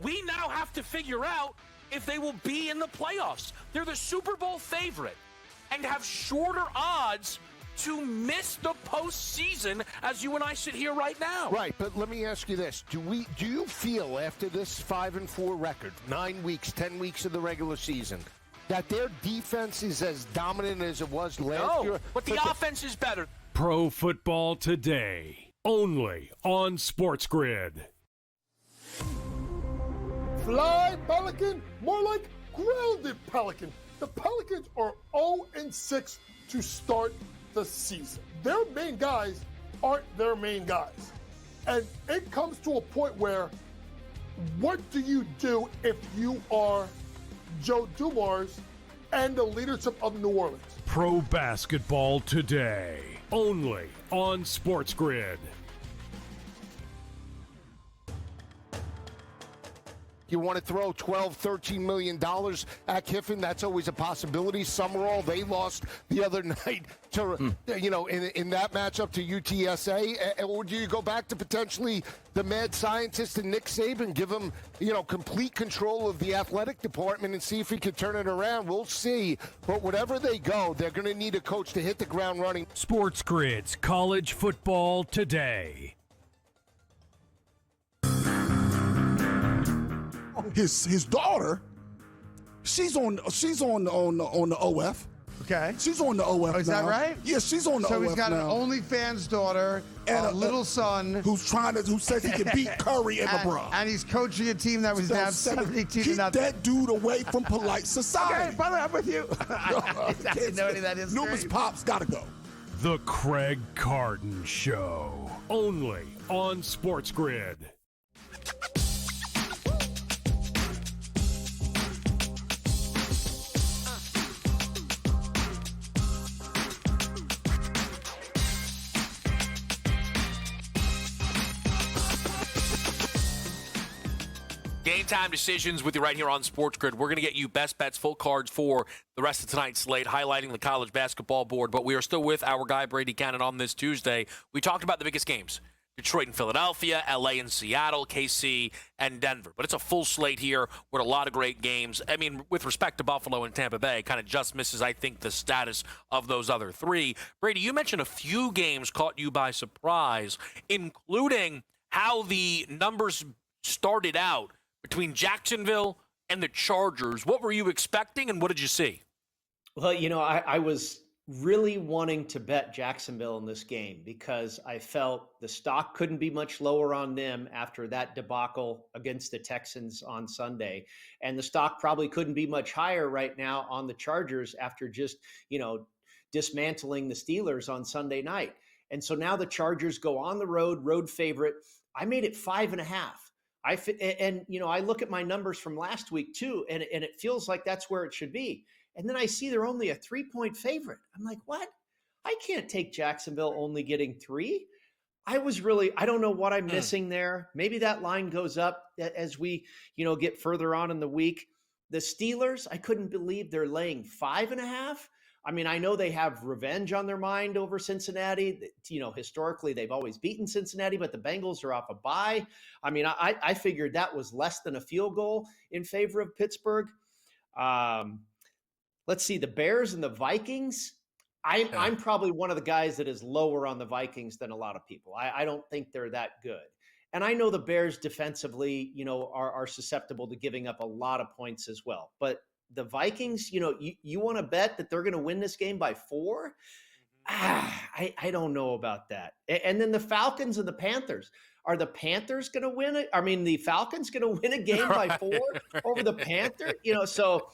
We now have to figure out if they will be in the playoffs. They're the Super Bowl favorite and have shorter odds to miss the postseason as you and I sit here right now. Right, but let me ask you this. Do you feel after this 5-4 record, 9 weeks, 10 weeks of the regular season, that their defense is as dominant as it was last year? But the offense is better. Pro Football Today, only on SportsGrid. Fly, Pelican, more like grounded Pelican. The Pelicans are 0-6 to start the season. Their main guys aren't their main guys. And it comes to a point where, what do you do if you are Joe Dumars and the leadership of New Orleans? Pro Basketball Today, only on SportsGrid. You want to throw $12, $13 million at Kiffin? That's always a possibility. Summerall, they lost the other night to, in that matchup to UTSA. Or do you go back to potentially the mad scientist and Nick Saban, give him, complete control of the athletic department and see if he can turn it around? We'll see. But whatever they go, they're going to need a coach to hit the ground running. SportsGrid's College Football Today. His daughter, she's on the OF. Okay. She's on the OF. Is that right? Yeah, she's on the OF. So he's got now. an OnlyFans daughter and a little son who says he can beat Curry and LeBron. And he's coaching a team that was down 72 to Keep nothing. that dude away from polite society. Okay, brother, I'm with you. I didn't know any of that is. Numerous pops gotta go. The Craig Carton Show, only on SportsGrid. Game time decisions with you right here on SportsGrid. We're going to get you best bets, full cards for the rest of tonight's slate, highlighting the college basketball board. But we are still with our guy, Brady Cannon, on this Tuesday. We talked about the biggest games. Detroit and Philadelphia, LA and Seattle, KC and Denver. But it's a full slate here with a lot of great games. I mean, with respect to Buffalo and Tampa Bay, kind of just misses, I think, the status of those other three. Brady, you mentioned a few games caught you by surprise, including how the numbers started out between Jacksonville and the Chargers. What were you expecting, and what did you see? Well, I was really wanting to bet Jacksonville in this game because I felt the stock couldn't be much lower on them after that debacle against the Texans on Sunday. And the stock probably couldn't be much higher right now on the Chargers after just, dismantling the Steelers on Sunday night. And so now the Chargers go on the road favorite. I made it 5.5. I look at my numbers from last week too, and it feels like that's where it should be. And then I see they're only a 3-point favorite. I'm like, what? I can't take Jacksonville only getting 3. I don't know what I'm missing there. Maybe that line goes up as we, get further on in the week. The Steelers, I couldn't believe they're laying 5.5. I mean, I know they have revenge on their mind over Cincinnati. Historically, they've always beaten Cincinnati, but the Bengals are off a bye. I mean, I figured that was less than a field goal in favor of Pittsburgh. Let's see, the Bears and the Vikings. I'm probably one of the guys that is lower on the Vikings than a lot of people. I don't think they're that good. And I know the Bears defensively, are susceptible to giving up a lot of points as well. But the Vikings, you want to bet that they're going to win this game by 4? I don't know about that. And then the Falcons and the Panthers. Are the Panthers going to win it? I mean, the Falcons going to win a game by 4 over the Panthers? So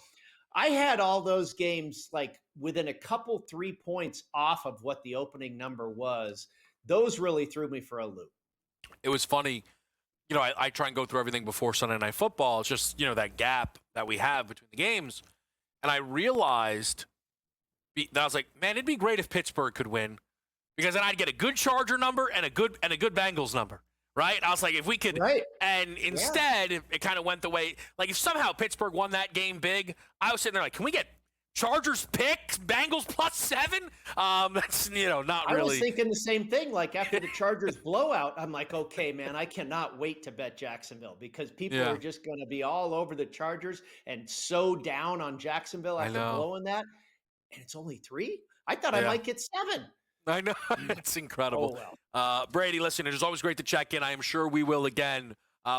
I had all those games like within a couple 3 points off of what the opening number was. Those really threw me for a loop. It was funny. I try and go through everything before Sunday Night Football. It's just, that gap that we have between the games. And I realized that I was like, man, it'd be great if Pittsburgh could win because then I'd get a good Charger number and a good Bengals number. Right? I was like, if we could, right. And instead, it kind of went the way, like if somehow Pittsburgh won that game big, I was sitting there like, can we get Chargers picks, Bengals +7? That's, not really. I was thinking the same thing. Like after the Chargers blowout, I'm like, okay, man, I cannot wait to bet Jacksonville because people are just going to be all over the Chargers and so down on Jacksonville after blowing that. And it's only 3? I thought I might get 7. I know. It's incredible. Oh, well. Brady, listen, it is always great to check in. I am sure we will again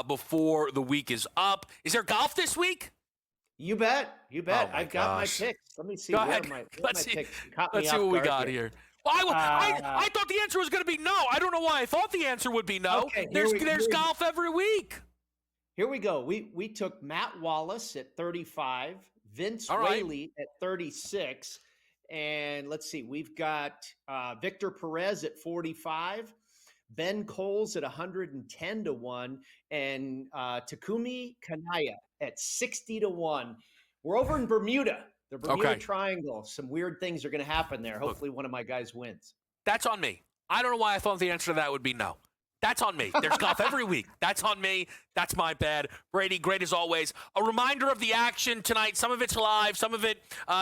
before the week is up. Is there golf this week? You bet. Oh I've got my picks. Let me see. Let's see what we got here. Well, I thought the answer was going to be no. I don't know why I thought the answer would be no. Okay, there's golf every week. Here we go. We took Matt Wallace at 35, Vince Whaley at 36. And let's see, we've got Victor Perez at 45, Ben Coles at 110-1, and Takumi Kanaya at 60-1. We're over in Bermuda, the Bermuda Triangle. Some weird things are going to happen there. Hopefully one of my guys wins. That's on me. I don't know why I thought the answer to that would be no. That's on me. There's golf every week. That's on me. That's my bad. Brady, great as always. A reminder of the action tonight. Some of it's live. Some of it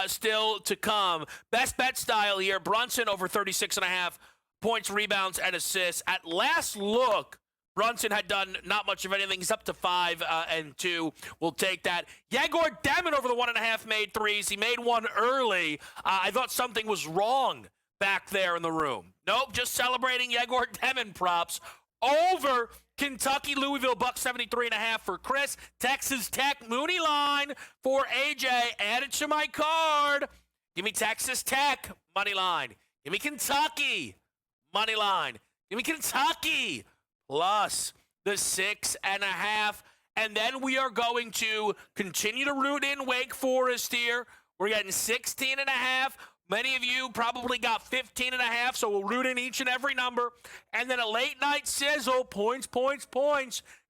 still to come. Best bet style here. Brunson over 36.5 points, rebounds, and assists. At last look, Brunson had done not much of anything. He's up to 5 and 2. We'll take that. Yegor Demon over the 1.5 made threes. He made one early. I thought something was wrong back there in the room. Nope, just celebrating Yegor Demon props. Over Kentucky, Louisville, buck 73.5 for Chris. Texas Tech, Mooney line for AJ. Add it to my card. Give me Texas Tech, money line. Give me Kentucky, money line. Give me Kentucky, plus the 6.5. And then we are going to continue to root in Wake Forest here. We're getting 16.5. Many of you probably got 15.5, so we'll root in each and every number. And then a late night sizzle, points.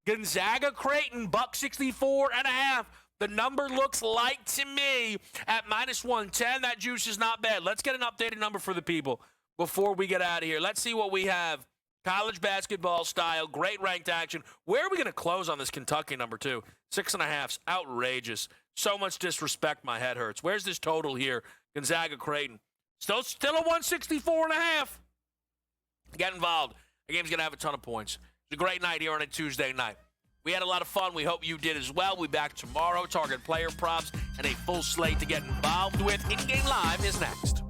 Gonzaga Creighton, buck 64.5. The number looks light to me at -110. That juice is not bad. Let's get an updated number for the people before we get out of here. Let's see what we have. College basketball style, great ranked action. Where are we going to close on this Kentucky number, too? 6.5's outrageous. So much disrespect, my head hurts. Where's this total here? Gonzaga Creighton. Still a 164.5. Get involved. The game's going to have a ton of points. It's a great night here on a Tuesday night. We had a lot of fun. We hope you did as well. We'll be back tomorrow. Target player props and a full slate to get involved with. In-game live is next.